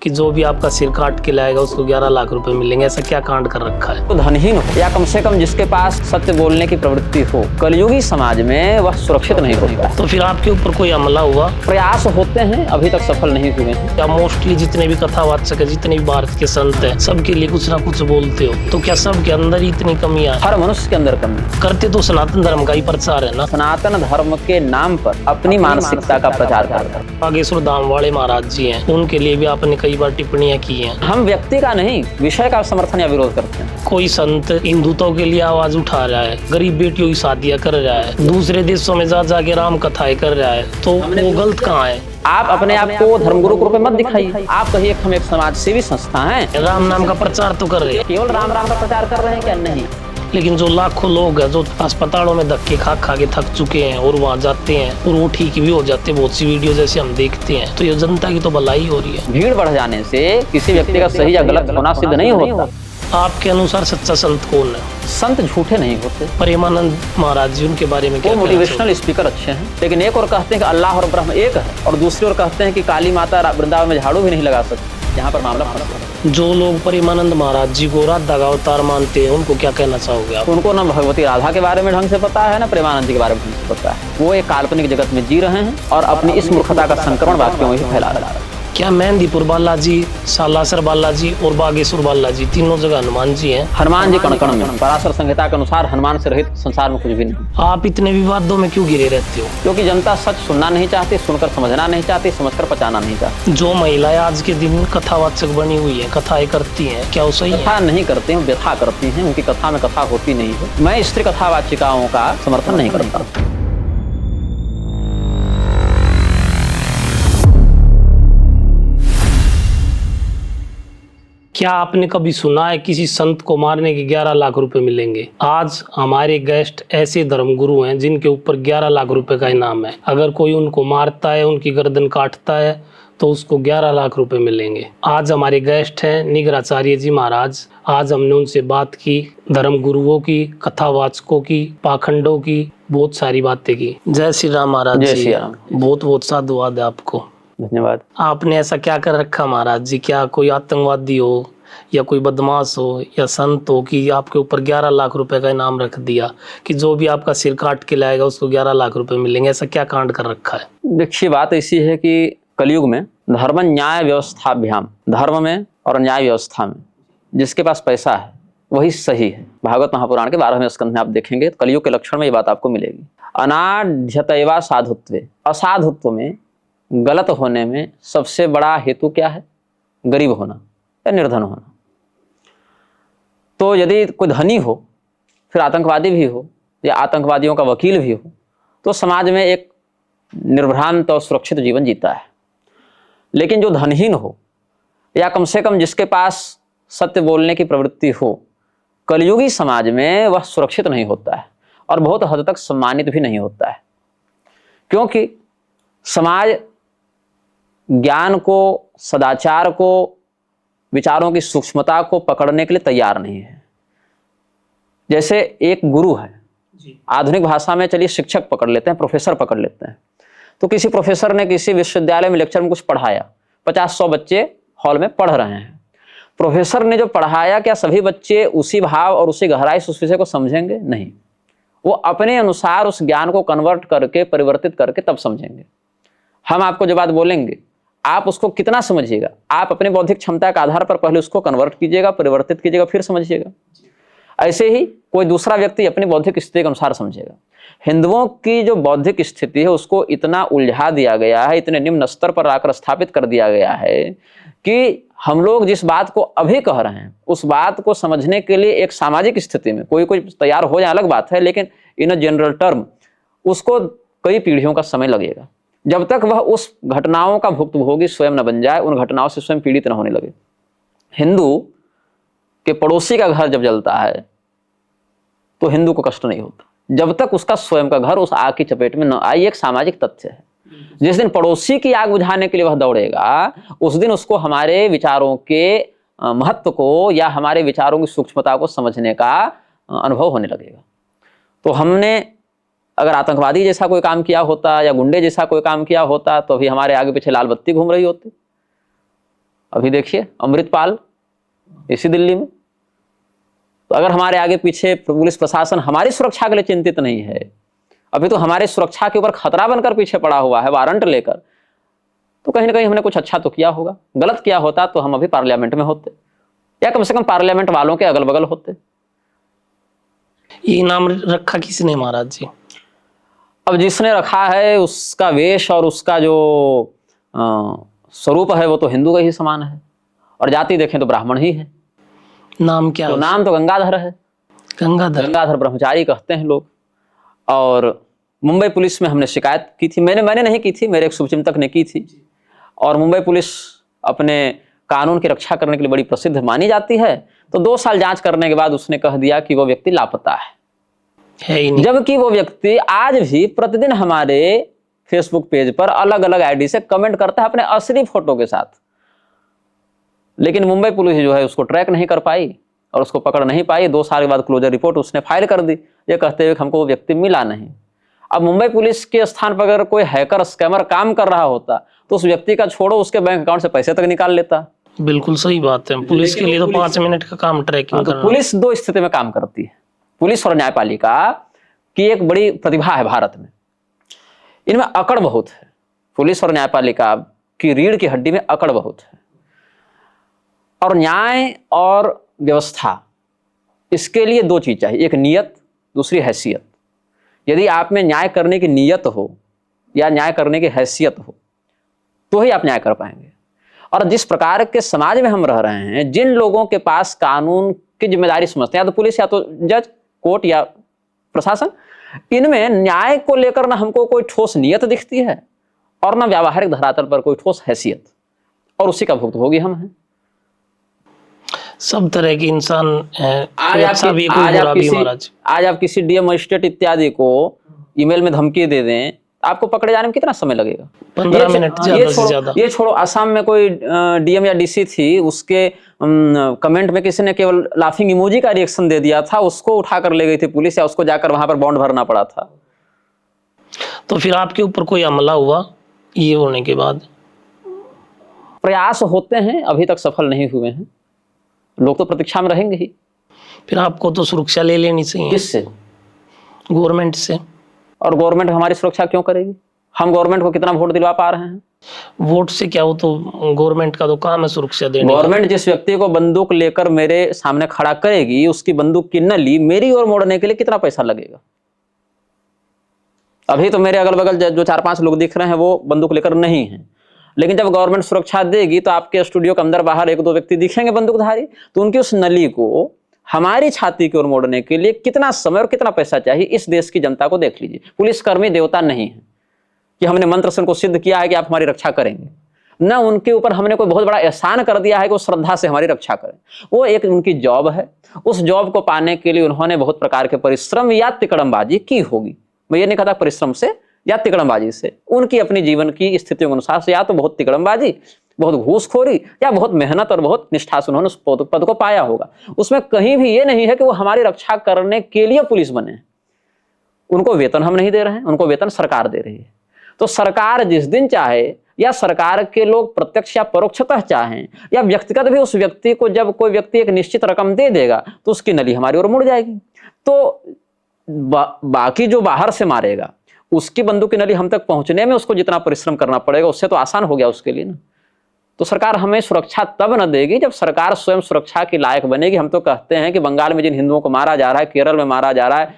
कि जो भी आपका सिर काट के लाएगा उसको 11 लाख रुपए मिलेंगे। ऐसा क्या कांड कर रखा है? तो धनहीन हो या कम से कम जिसके पास सत्य बोलने की प्रवृत्ति हो, कलयुगी समाज में वह सुरक्षित नहीं होता। तो फिर आपके ऊपर कोई हमला हुआ? प्रयास होते हैं, अभी तक सफल नहीं हुए हैं। क्या मोस्टली जितने भी कथावाचक है, जितने भी भारत के संत हैं, सबके लिए कुछ ना कुछ बोलते हो, तो क्या सबके अंदर ही इतनी कमियां है? हर मनुष्य के अंदर कमी। करते तो सनातन धर्म का ही प्रचार है ना। सनातन धर्म के नाम पर अपनी मानसिकता का प्रचार करता है। बागेश्वर धाम वाले महाराज जी हैं, उनके लिए भी आपने कई बार टिप्पणियां की हैं। हम व्यक्ति का नहीं, विषय का समर्थन या विरोध करते हैं। कोई संत हिंदुत्व के लिए आवाज उठा रहा है, गरीब बेटियों की शादियां कर रहा है, दूसरे देशों में जा जाके राम कथाएं कर रहा है, तो वो गलत कहाँ है? आप अपने आप को धर्मगुरु के रूप में मत दिखाइए। आप कहिए हम एक समाज सेवी संस्था हैं। राम नाम का प्रचार तो कर रहे हैं। केवल राम राम का प्रचार कर रहे हैं क्या? नहीं। लेकिन जो लाखों लोग हैं जो अस्पतालों में धक्के खा खा के थक चुके हैं और वहाँ जाते हैं और वो ठीक भी हो जाते हैं, बहुत सी वीडियो जैसे हम देखते हैं, तो ये जनता की तो भलाई हो रही है। भीड़ बढ़ जाने से किसी व्यक्ति का सही या गलत होना सिद्ध नहीं होता। आपके अनुसार सच्चा संत कौन है? संत झूठे नहीं होते। प्रेमानंद महाराज जी, उनके बारे में क्या? वो मोटिवेशनल स्पीकर अच्छे हैं, लेकिन एक और कहते हैं कि अल्लाह और ब्रह्म एक है, और दूसरी ओर कहते हैं कि काली माता वृंदावन में झाड़ू भी नहीं लगा सकती। यहाँ पर मामला फंसा। जो लोग प्रेमानंद महाराज जी को राधा का अवतार मानते हैं, उनको क्या कहना चाहोगे आप? उनको ना भगवती राधा के बारे में ढंग से पता है, ना प्रेमानंद जी के बारे में ढंग से पता है। वो एक काल्पनिक जगत में जी रहे हैं और अपनी इस मूर्खता का संक्रमण वाक्यों में फैला रहे हैं। क्या मेहंदीपुर बालाजी, सालासर बालाजी और बागेश्वर बालाजी तीनों जगह हनुमान जी हैं? हनुमान जी कण कण में। पराशर संहिता के अनुसार हनुमान से रहित संसार में कुछ भी नहीं। आप इतने विवादों में क्यों घिरे रहते हो? क्योंकि जनता सच सुनना नहीं चाहती, सुनकर समझना नहीं चाहती, समझकर पचाना नहीं चाहती। जो महिलाएं आज के दिन कथावाचक बनी हुई है, कथाएं करती हैं, क्या वो सही है? कथा नहीं करते हैं, व्यथा करती हैं। उनकी कथा में कथा होती नहीं है। मैं स्त्री कथावाचिकाओं का समर्थन नहीं करता। क्या आपने कभी सुना है किसी संत को मारने के 11 लाख रुपए मिलेंगे? आज हमारे गेस्ट ऐसे धर्मगुरु हैं जिनके ऊपर 11 लाख रुपए का इनाम है। अगर कोई उनको मारता है, उनकी गर्दन काटता है, तो उसको 11 लाख रुपए मिलेंगे। आज हमारे गेस्ट हैं निगराचार्य जी महाराज। आज हमने उनसे बात की, धर्म गुरुओं की, कथावाचकों की, पाखंडों की, बहुत सारी बातें की। जय श्री राम महाराज जी। जय श्री राम। बहुत बहुत साधुवाद है आपको। धन्यवाद। आपने ऐसा क्या कर रखा महाराज जी? क्या कोई आतंकवादी हो या कोई बदमाश हो या संत हो कि आपके ऊपर 11 लाख रुपए का इनाम रख दिया कि जो भी आपका सिर काट के लाएगा उसको 11 लाख रुपए मिलेंगे? ऐसा क्या कांड कर रखा है? देखिए, बात ऐसी है कि कलयुग में धर्म न्याय व्यवस्थाभ्याम, धर्म में और न्याय व्यवस्था में जिसके पास पैसा है वही सही है। भागवत महापुराण के 12वें स्कंध में आप देखेंगे कलयुग के लक्षण में ये बात आपको मिलेगी। अनाढ़यतैवा साधुत्वे, असाधुत्व में, गलत होने में सबसे बड़ा हेतु क्या है? गरीब होना या निर्धन होना। तो यदि कोई धनी हो, फिर आतंकवादी भी हो या आतंकवादियों का वकील भी हो, तो समाज में एक निर्भ्रांत और सुरक्षित जीवन जीता है। लेकिन जो धनहीन हो या कम से कम जिसके पास सत्य बोलने की प्रवृत्ति हो, कलयुगी समाज में वह सुरक्षित नहीं होता है और बहुत हद तक सम्मानित भी नहीं होता है। क्योंकि समाज ज्ञान को, सदाचार को, विचारों की सूक्ष्मता को पकड़ने के लिए तैयार नहीं है। जैसे एक गुरु है, आधुनिक भाषा में चलिए शिक्षक पकड़ लेते हैं, प्रोफेसर पकड़ लेते हैं। तो किसी प्रोफेसर ने किसी विश्वविद्यालय में लेक्चर में कुछ पढ़ाया, 50-100 बच्चे हॉल में पढ़ रहे हैं। प्रोफेसर ने जो पढ़ाया, क्या सभी बच्चे उसी भाव और उसी गहराई से उस विषय को समझेंगे? नहीं। वो अपने अनुसार उस ज्ञान को कन्वर्ट करके, परिवर्तित करके तब समझेंगे। हम आपको जो बात बोलेंगे, आप उसको कितना समझिएगा, आप अपने बौद्धिक क्षमता के आधार पर पहले उसको कन्वर्ट कीजिएगा, परिवर्तित कीजिएगा, फिर समझिएगा। ऐसे ही कोई दूसरा व्यक्ति अपनी बौद्धिक स्थिति के अनुसार समझेगा। हिंदुओं की जो बौद्धिक स्थिति है उसको इतना उलझा दिया गया है, इतने निम्न स्तर पर आकर स्थापित कर दिया गया है कि हम लोग जिस बात को अभी कह रहे हैं उस बात को समझने के लिए एक सामाजिक स्थिति में कोई तैयार हो जाए अलग बात है, लेकिन इन अ जनरल टर्म उसको कई पीढ़ियों का समय लगेगा। जब तक वह उस घटनाओं का भुक्तभोगी स्वयं न बन जाए, उन घटनाओं से स्वयं पीड़ित न होने लगे। हिंदू के पड़ोसी का घर जब जलता है तो हिंदू को कष्ट नहीं होता, जब तक उसका स्वयं का घर उस आग की चपेट में न आए। एक सामाजिक तथ्य है। जिस दिन पड़ोसी की आग बुझाने के लिए वह दौड़ेगा, उस दिन उसको हमारे विचारों के महत्व को या हमारे विचारों की सूक्ष्मता को समझने का अनुभव होने लगेगा। तो हमने अगर आतंकवादी जैसा कोई काम किया होता या गुंडे जैसा कोई काम किया होता तो अभी हमारे आगे पीछे लाल बत्ती घूम रही होती। अभी देखिए अमृतपाल इसी दिल्ली में। तो अगर हमारे आगे पीछे पुलिस प्रशासन हमारी सुरक्षा के लिए चिंतित नहीं है, अभी तो हमारी सुरक्षा के ऊपर खतरा बनकर पीछे पड़ा हुआ है वारंट लेकर, तो कहीं ना कहीं हमने कुछ अच्छा तो किया होगा। गलत किया होता तो हम अभी पार्लियामेंट में होते, या कम से कम पार्लियामेंट वालों के अगल बगल होते। ये इनाम रखा किसने महाराज जी? अब जिसने रखा है उसका वेश और उसका जो स्वरूप है वो तो हिंदू का ही समान है, और जाति देखें तो ब्राह्मण ही है। नाम क्या तो है? नाम तो गंगाधर है, गंगाधर ब्रह्मचारी कहते हैं लोग। और मुंबई पुलिस में हमने शिकायत की थी, मैंने नहीं की थी, मेरे एक शुभचिंतक ने की थी। और मुंबई पुलिस अपने कानून की रक्षा करने के लिए बड़ी प्रसिद्ध मानी जाती है। तो 2 साल जांच करने के बाद उसने कह दिया कि वो व्यक्ति लापता है ही नहीं। जबकि वो व्यक्ति आज भी प्रतिदिन हमारे फेसबुक पेज पर अलग अलग आईडी से कमेंट करता है अपने असली फोटो के साथ। लेकिन मुंबई पुलिस जो है उसको ट्रैक नहीं कर पाई और उसको पकड़ नहीं पाई। 2 साल के बाद क्लोजर रिपोर्ट उसने फाइल कर दी, ये कहते हुए कि हमको वो व्यक्ति मिला नहीं। अब मुंबई पुलिस के स्थान पर अगर कोई हैकर स्कैमर काम कर रहा होता तो उस व्यक्ति का छोड़ो, उसके बैंक अकाउंट से पैसे तक निकाल लेता। बिल्कुल सही बात है। पुलिस के लिए तो 5 मिनट का काम ट्रैकिंग तो करना। पुलिस 2 स्थिति में काम करती है। पुलिस और न्यायपालिका की एक बड़ी प्रतिभा है भारत में, इनमें अकड़ बहुत है। पुलिस और न्यायपालिका की रीढ़ की हड्डी में अकड़ बहुत है। और न्याय और व्यवस्था, इसके लिए 2 चीज चाहिए, एक नियत, दूसरी हैसियत। यदि आप में न्याय करने की नियत हो या न्याय करने की हैसियत हो तो ही आप न्याय कर पाएंगे। और जिस प्रकार के समाज में हम रह रहे हैं, जिन लोगों के पास कानून की जिम्मेदारी समझते हैं, या तो पुलिस या तो जज, कोर्ट या प्रशासन, इनमें न्याय को लेकर ना हमको कोई ठोस नियत दिखती है और ना व्यावहारिक धरातल पर कोई ठोस हैसियत, और उसी का भुक्तभोगी हम हैं। सब तरह के इंसान हैं। आज आप किसी डीएम मजिस्ट्रेट इत्यादि को ईमेल में धमकी दे दें, आपको पकड़े जाने में कितना समय लगेगा? 15 मिनट ज्यादा से ज्यादा। ये छोड़ो, असम में कोई डीएम या डीसी थी, उसके कमेंट में किसी ने केवल लाफिंग इमोजी का रिएक्शन दे दिया था, उसको उठाकर ले गई थी पुलिस, या उसको जाकर वहां पर बॉन्ड भरना पड़ा था। तो फिर आपके ऊपर कोई हमला हुआ ये होने के बाद? प्रयास होते हैं, अभी तक सफल नहीं हुए हैं। लोग तो प्रतीक्षा में रहेंगे ही। फिर आपको तो सुरक्षा ले लेनी चाहिए। किससे? गवर्नमेंट से। और गवर्नमेंट हमारी सुरक्षा क्यों करेगी? हम गवर्नमेंट को कितना वोट दिलवा पा रहे हैं? वोट से क्या, हो तो गवर्नमेंट का तो काम है सुरक्षा देने। गवर्नमेंट जिस व्यक्ति को बंदूक लेकर मेरे सामने खड़ा करेगी, उसकी बंदूक की नली मेरी ओर मोड़ने के लिए कितना पैसा लगेगा? अभी तो मेरे अगल बगल जो 4-5 लोग दिख रहे हैं वो बंदूक लेकर नहीं है, लेकिन जब गवर्नमेंट सुरक्षा देगी तो आपके स्टूडियो के अंदर बाहर 1-2 व्यक्ति दिखेंगे बंदूकधारी, तो उनकी उस नली को हमारी छाती की ओर मोड़ने के लिए कितना समय और कितना पैसा चाहिए, इस देश की जनता को देख लीजिए। पुलिसकर्मी देवता नहीं है कि हमने मंत्र से उनको सिद्ध किया है कि आप हमारी रक्षा करेंगे, न उनके ऊपर हमने कोई बहुत बड़ा एहसान कर दिया है कि वो श्रद्धा से हमारी रक्षा करें। वो एक उनकी जॉब है, उस जॉब को पाने के लिए उन्होंने बहुत प्रकार के परिश्रम या तिकड़मबाजी की होगी। मैं ये नहीं कहता परिश्रम से या तिकड़मबाजी से, उनकी अपनी जीवन की स्थितियों के अनुसार से या तो बहुत तिकड़मबाजी, बहुत घूसखोरी, या बहुत मेहनत और बहुत निष्ठा से उन्होंने उस पद को पाया होगा। उसमें कहीं भी ये नहीं है कि वो हमारी रक्षा करने के लिए पुलिस बने। उनको वेतन हम नहीं दे रहे हैं, उनको वेतन सरकार दे रही है। तो सरकार जिस दिन चाहे, या सरकार के लोग प्रत्यक्ष या परोक्षतः चाहें, या व्यक्तिगत भी उस व्यक्ति को, जब कोई व्यक्ति एक निश्चित रकम दे देगा तो उसकी नली हमारी ओर मुड़ जाएगी। तो बाकी जो बाहर से मारेगा उसकी बंदूक की नली हम तक पहुंचने में उसको जितना परिश्रम करना पड़ेगा, उससे तो आसान हो गया उसके लिए ना। तो सरकार हमें सुरक्षा तब न देगी जब सरकार स्वयं सुरक्षा के लायक बनेगी। हम तो कहते हैं कि बंगाल में जिन हिंदुओं को मारा जा रहा है, केरल में मारा जा रहा है,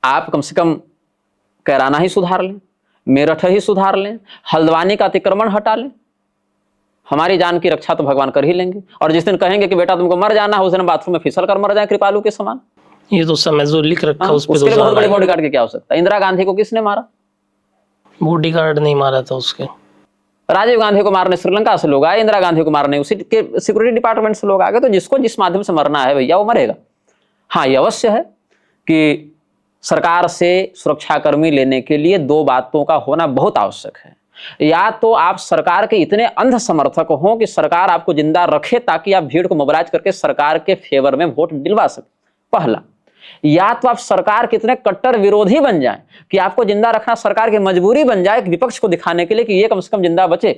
आप कम से कम कैराना ही सुधार लें, मेरठ ही सुधार लें, हल्द्वानी का अतिक्रमण हटा लें, हमारी जान की रक्षा तो भगवान कर ही लेंगे। और जिस दिन कहेंगे कि बेटा तुमको मर जाना है, उस दिन बाथरूम में फिसल कर मर जाए कृपालु के समान। ये तो समय जो लिख रखा उस पे उसके लिए तो बहुत बड़े बॉडीगार्ड की क्या आवश्यकता? इंदिरा गांधी को किसने मारा? बॉडीगार्ड नहीं मारा था उसके। राजीव गांधी को मारने श्रीलंका से लोग आए, इंदिरा गांधी को मारने उसी के सिक्योरिटी डिपार्टमेंट से लोग आ गए। तो जिसको जिस माध्यम से मरना है भैया वो मरेगा। हाँ, ये अवश्य है कि सरकार से सुरक्षाकर्मी लेने के लिए 2 बातों का होना बहुत आवश्यक है। या तो आप सरकार के इतने अंध समर्थक हों कि सरकार आपको जिंदा रखे ताकि आप भीड़ को मोबिलाइज करके सरकार के फेवर में वोट दिलवा सके, पहला। या तो आप सरकार के इतने कट्टर विरोधी बन जाएं कि आपको जिंदा रखना सरकार की मजबूरी बन जाए, विपक्ष को दिखाने के लिए कि ये कम से कम जिंदा बचे।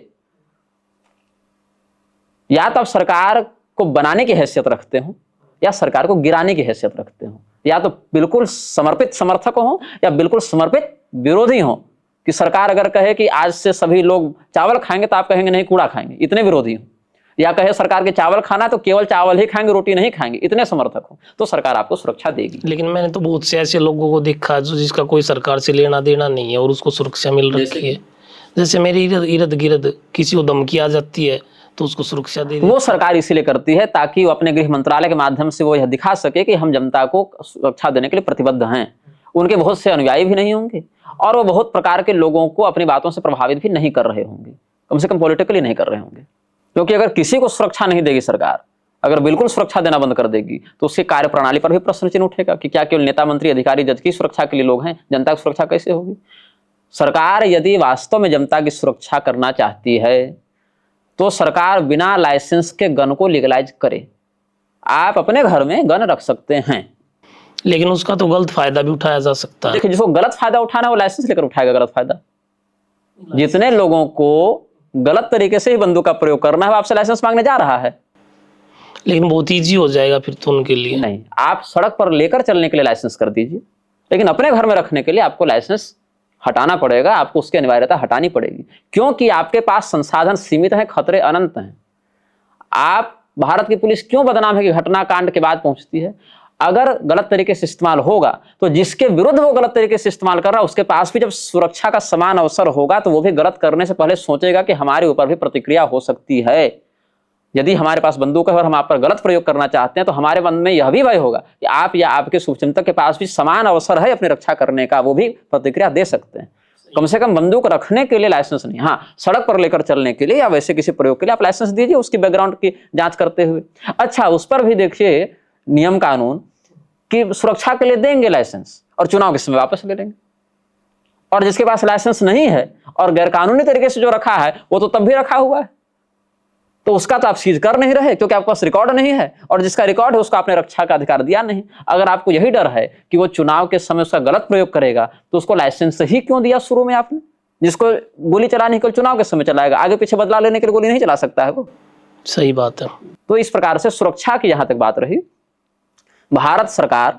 या तो आप सरकार को बनाने की हैसियत रखते हो या सरकार को गिराने की हैसियत रखते हो, या तो बिल्कुल समर्पित समर्थक हो या बिल्कुल समर्पित विरोधी हो कि सरकार अगर कहे कि आज से सभी लोग चावल खाएंगे तो आप कहेंगे नहीं कूड़ा खाएंगे, इतने विरोधी हो, या कहे सरकार के चावल खाना तो केवल चावल ही खाएंगे रोटी नहीं खाएंगे, इतने समर्थक हो, तो सरकार आपको सुरक्षा देगी। लेकिन मैंने तो बहुत से ऐसे लोगों को देखा जो जिसका कोई सरकार से लेना देना नहीं है और उसको सुरक्षा मिल रखी है। जैसे मेरे इर्द गिर्द किसी को धमकी आ जाती है तो उसको सुरक्षा दे वो सरकार इसीलिए करती है ताकि वो अपने गृह मंत्रालय के माध्यम से वो यह दिखा सके कि हम जनता को सुरक्षा देने के लिए प्रतिबद्ध हैं। उनके बहुत से अनुयायी भी नहीं होंगे और वो बहुत प्रकार के लोगों को अपनी बातों से प्रभावित भी नहीं कर रहे होंगे, कम से कम पॉलिटिकली नहीं कर रहे होंगे। क्योंकि अगर किसी को सुरक्षा नहीं देगी सरकार, अगर बिल्कुल सुरक्षा देना बंद कर देगी तो उसकी कार्य प्रणाली पर भी प्रश्न चिन्ह उठेगा कि क्या केवल नेता मंत्री अधिकारी जज की सुरक्षा के लिए लोग हैं, जनता की सुरक्षा कैसे होगी। सरकार यदि वास्तव में जनता की सुरक्षा करना चाहती है तो सरकार बिना लाइसेंस के गन को लीगलाइज करे। आप अपने घर में गन रख सकते हैं, लेकिन उसका तो गलत फायदा भी उठाया जा सकता है। देखिए जिसको गलत फायदा उठाना है वो लाइसेंस लेकर उठाएगा गलत फायदा। जितने लोगों को गलत तरीके से ही बंदूक का प्रयोग करना है वो आपसे लाइसेंस मांगने जा रहा है। लेकिन बहुत ईजी हो जाएगा फिर तो उनके लिए। नहीं, आप सड़क पर लेकर चलने के लिए लाइसेंस कर दीजिए, लेकिन अपने घर में रखने के लिए आपको लाइसेंस हटाना पड़ेगा, आपको उसकी अनिवार्यता हटानी पड़ेगी, क्योंकि आपके पास संसाधन सीमित हैं, खतरे अनंत हैं। आप भारत की पुलिस क्यों बदनाम है कि घटनाकांड के बाद पहुंचती है? अगर गलत तरीके से इस्तेमाल होगा तो जिसके विरुद्ध वो गलत तरीके से इस्तेमाल कर रहा है उसके पास भी जब सुरक्षा का समान अवसर होगा तो वो भी गलत करने से पहले सोचेगा कि हमारे ऊपर भी प्रतिक्रिया हो सकती है। यदि हमारे पास बंदूक है और हम आप पर गलत प्रयोग करना चाहते हैं तो हमारे मन में यह भी भय होगा कि आप या आपके शुभचिंतक के पास भी समान अवसर है अपनी रक्षा करने का, वो भी प्रतिक्रिया दे सकते हैं। कम से कम बंदूक रखने के लिए लाइसेंस नहीं, हाँ सड़क पर लेकर चलने के लिए या वैसे किसी प्रयोग के लिए आप लाइसेंस दीजिए उसकी बैकग्राउंड की जांच करते हुए। अच्छा, उस पर भी देखिए नियम कानून कि सुरक्षा के लिए देंगे लाइसेंस और चुनाव के समय वापस ले लेंगे, और जिसके पास लाइसेंस नहीं है और गैरकानूनी तरीके से जो रखा है वो तो तब भी रखा हुआ है, तो उसका तो आप सीज कर नहीं रहे क्योंकि आपके पास रिकॉर्ड नहीं है, और जिसका रिकॉर्ड है उसको आपने रक्षा का अधिकार दिया नहीं। अगर आपको यही डर है कि वो चुनाव के समय उसका गलत प्रयोग करेगा तो उसको लाइसेंस ही क्यों दिया शुरू में आपने? जिसको गोली चलानी केवल चुनाव के समय चलाएगा, आगे पीछे बदला लेने के लिए गोली नहीं चला सकता है वो। सही बात है। तो इस प्रकार से सुरक्षा की जहां तक बात रही, भारत सरकार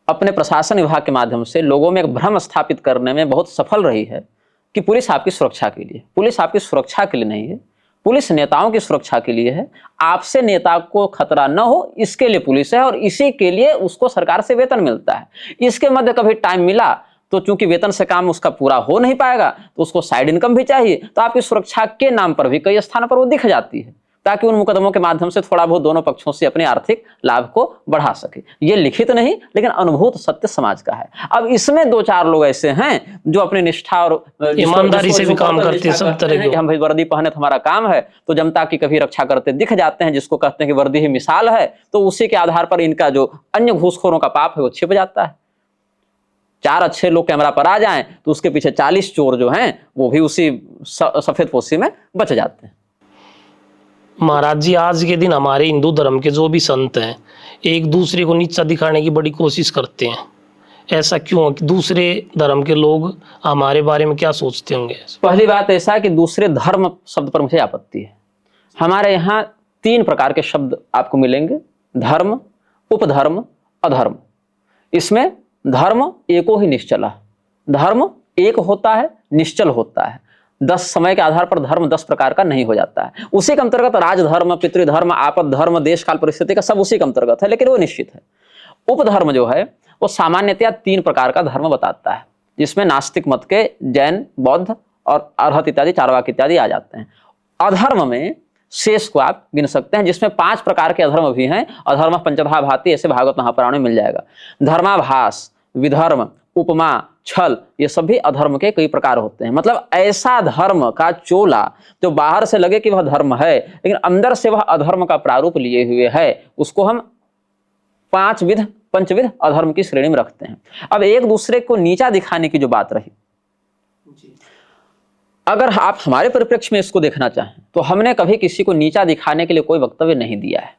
अपने प्रशासन विभाग के माध्यम से लोगों में एक भ्रम स्थापित करने में बहुत सफल रही है कि पुलिस आपकी सुरक्षा के लिए। पुलिस आपकी सुरक्षा के लिए नहीं है, पुलिस नेताओं की सुरक्षा के लिए है। आपसे नेता को खतरा न हो इसके लिए पुलिस है, और इसी के लिए उसको सरकार से वेतन मिलता है। इसके मध्य कभी टाइम मिला तो चूंकि वेतन से काम उसका पूरा हो नहीं पाएगा तो उसको साइड इनकम भी चाहिए, तो आपकी सुरक्षा के नाम पर भी कई स्थानों पर वो दिख जाती है ताकि उन मुकदमों के माध्यम से थोड़ा बहुत दोनों पक्षों से अपने आर्थिक लाभ को बढ़ा सके। ये लिखित नहीं लेकिन अनुभूत सत्य समाज का है। अब इसमें दो चार लोग ऐसे हैं जो अपनी निष्ठा और ईमानदारी से भी काम करते हैं, सब तरह के। हम भाई वर्दी पहने तो हमारा काम है, तो जनता की कभी रक्षा करते दिख जाते हैं, जिसको कहते हैं कि वर्दी ही मिसाल है, तो उसी के आधार पर इनका जो अन्य घूसखोरों का पाप है वो छिप जाता है। चार अच्छे लोग कैमरा पर आ जाएं तो उसके पीछे 40 चोर जो हैं वो भी उसी सफेद पोशी में बच जाते हैं। महाराज जी, आज के दिन हमारे हिंदू धर्म के जो भी संत हैं एक दूसरे को नीचा दिखाने की बड़ी कोशिश करते हैं। ऐसा क्यों? दूसरे धर्म के लोग हमारे बारे में क्या सोचते होंगे? पहली बात ऐसा है कि दूसरे धर्म शब्द पर मुझे आपत्ति है। हमारे यहाँ 3 प्रकार के शब्द आपको मिलेंगे: धर्म, उपधर्म, अधर्म। इसमें धर्म एको ही निश्चला, धर्म एक होता है, निश्चल होता है। 10 समय के आधार पर धर्म 10 प्रकार का नहीं हो जाता है। उसी के अंतर्गत राजधर्म, पितृधर्म, आपद धर्म, देश काल परिस्थिति का सब उसी के अंतर्गत है, लेकिन वो निश्चित है। उपधर्म जो है वो सामान्यतया 3 प्रकार का धर्म बताता है, जिसमें नास्तिक मत के जैन, बौद्ध और अरहत इत्यादि, चारवाक इत्यादि आ जाते हैं। अधर्म में शेष को आप गिन सकते हैं, जिसमें 5 प्रकार के अधर्म भी हैं। अधर्म पंचधा भाति, ऐसे भागवत महापुराण में मिल जाएगा। धर्माभास, विधर्म, उपमा, छल, ये सभी अधर्म के कई प्रकार होते हैं। मतलब ऐसा धर्म का चोला जो बाहर से लगे कि वह धर्म है लेकिन अंदर से वह अधर्म का प्रारूप लिए हुए है, उसको हम 5 पंचविध अधर्म की श्रेणी में रखते हैं। अब एक दूसरे को नीचा दिखाने की जो बात रही, अगर आप हमारे परिप्रेक्ष्य में इसको देखना चाहें तो हमने कभी किसी को नीचा दिखाने के लिए कोई वक्तव्य नहीं दिया है।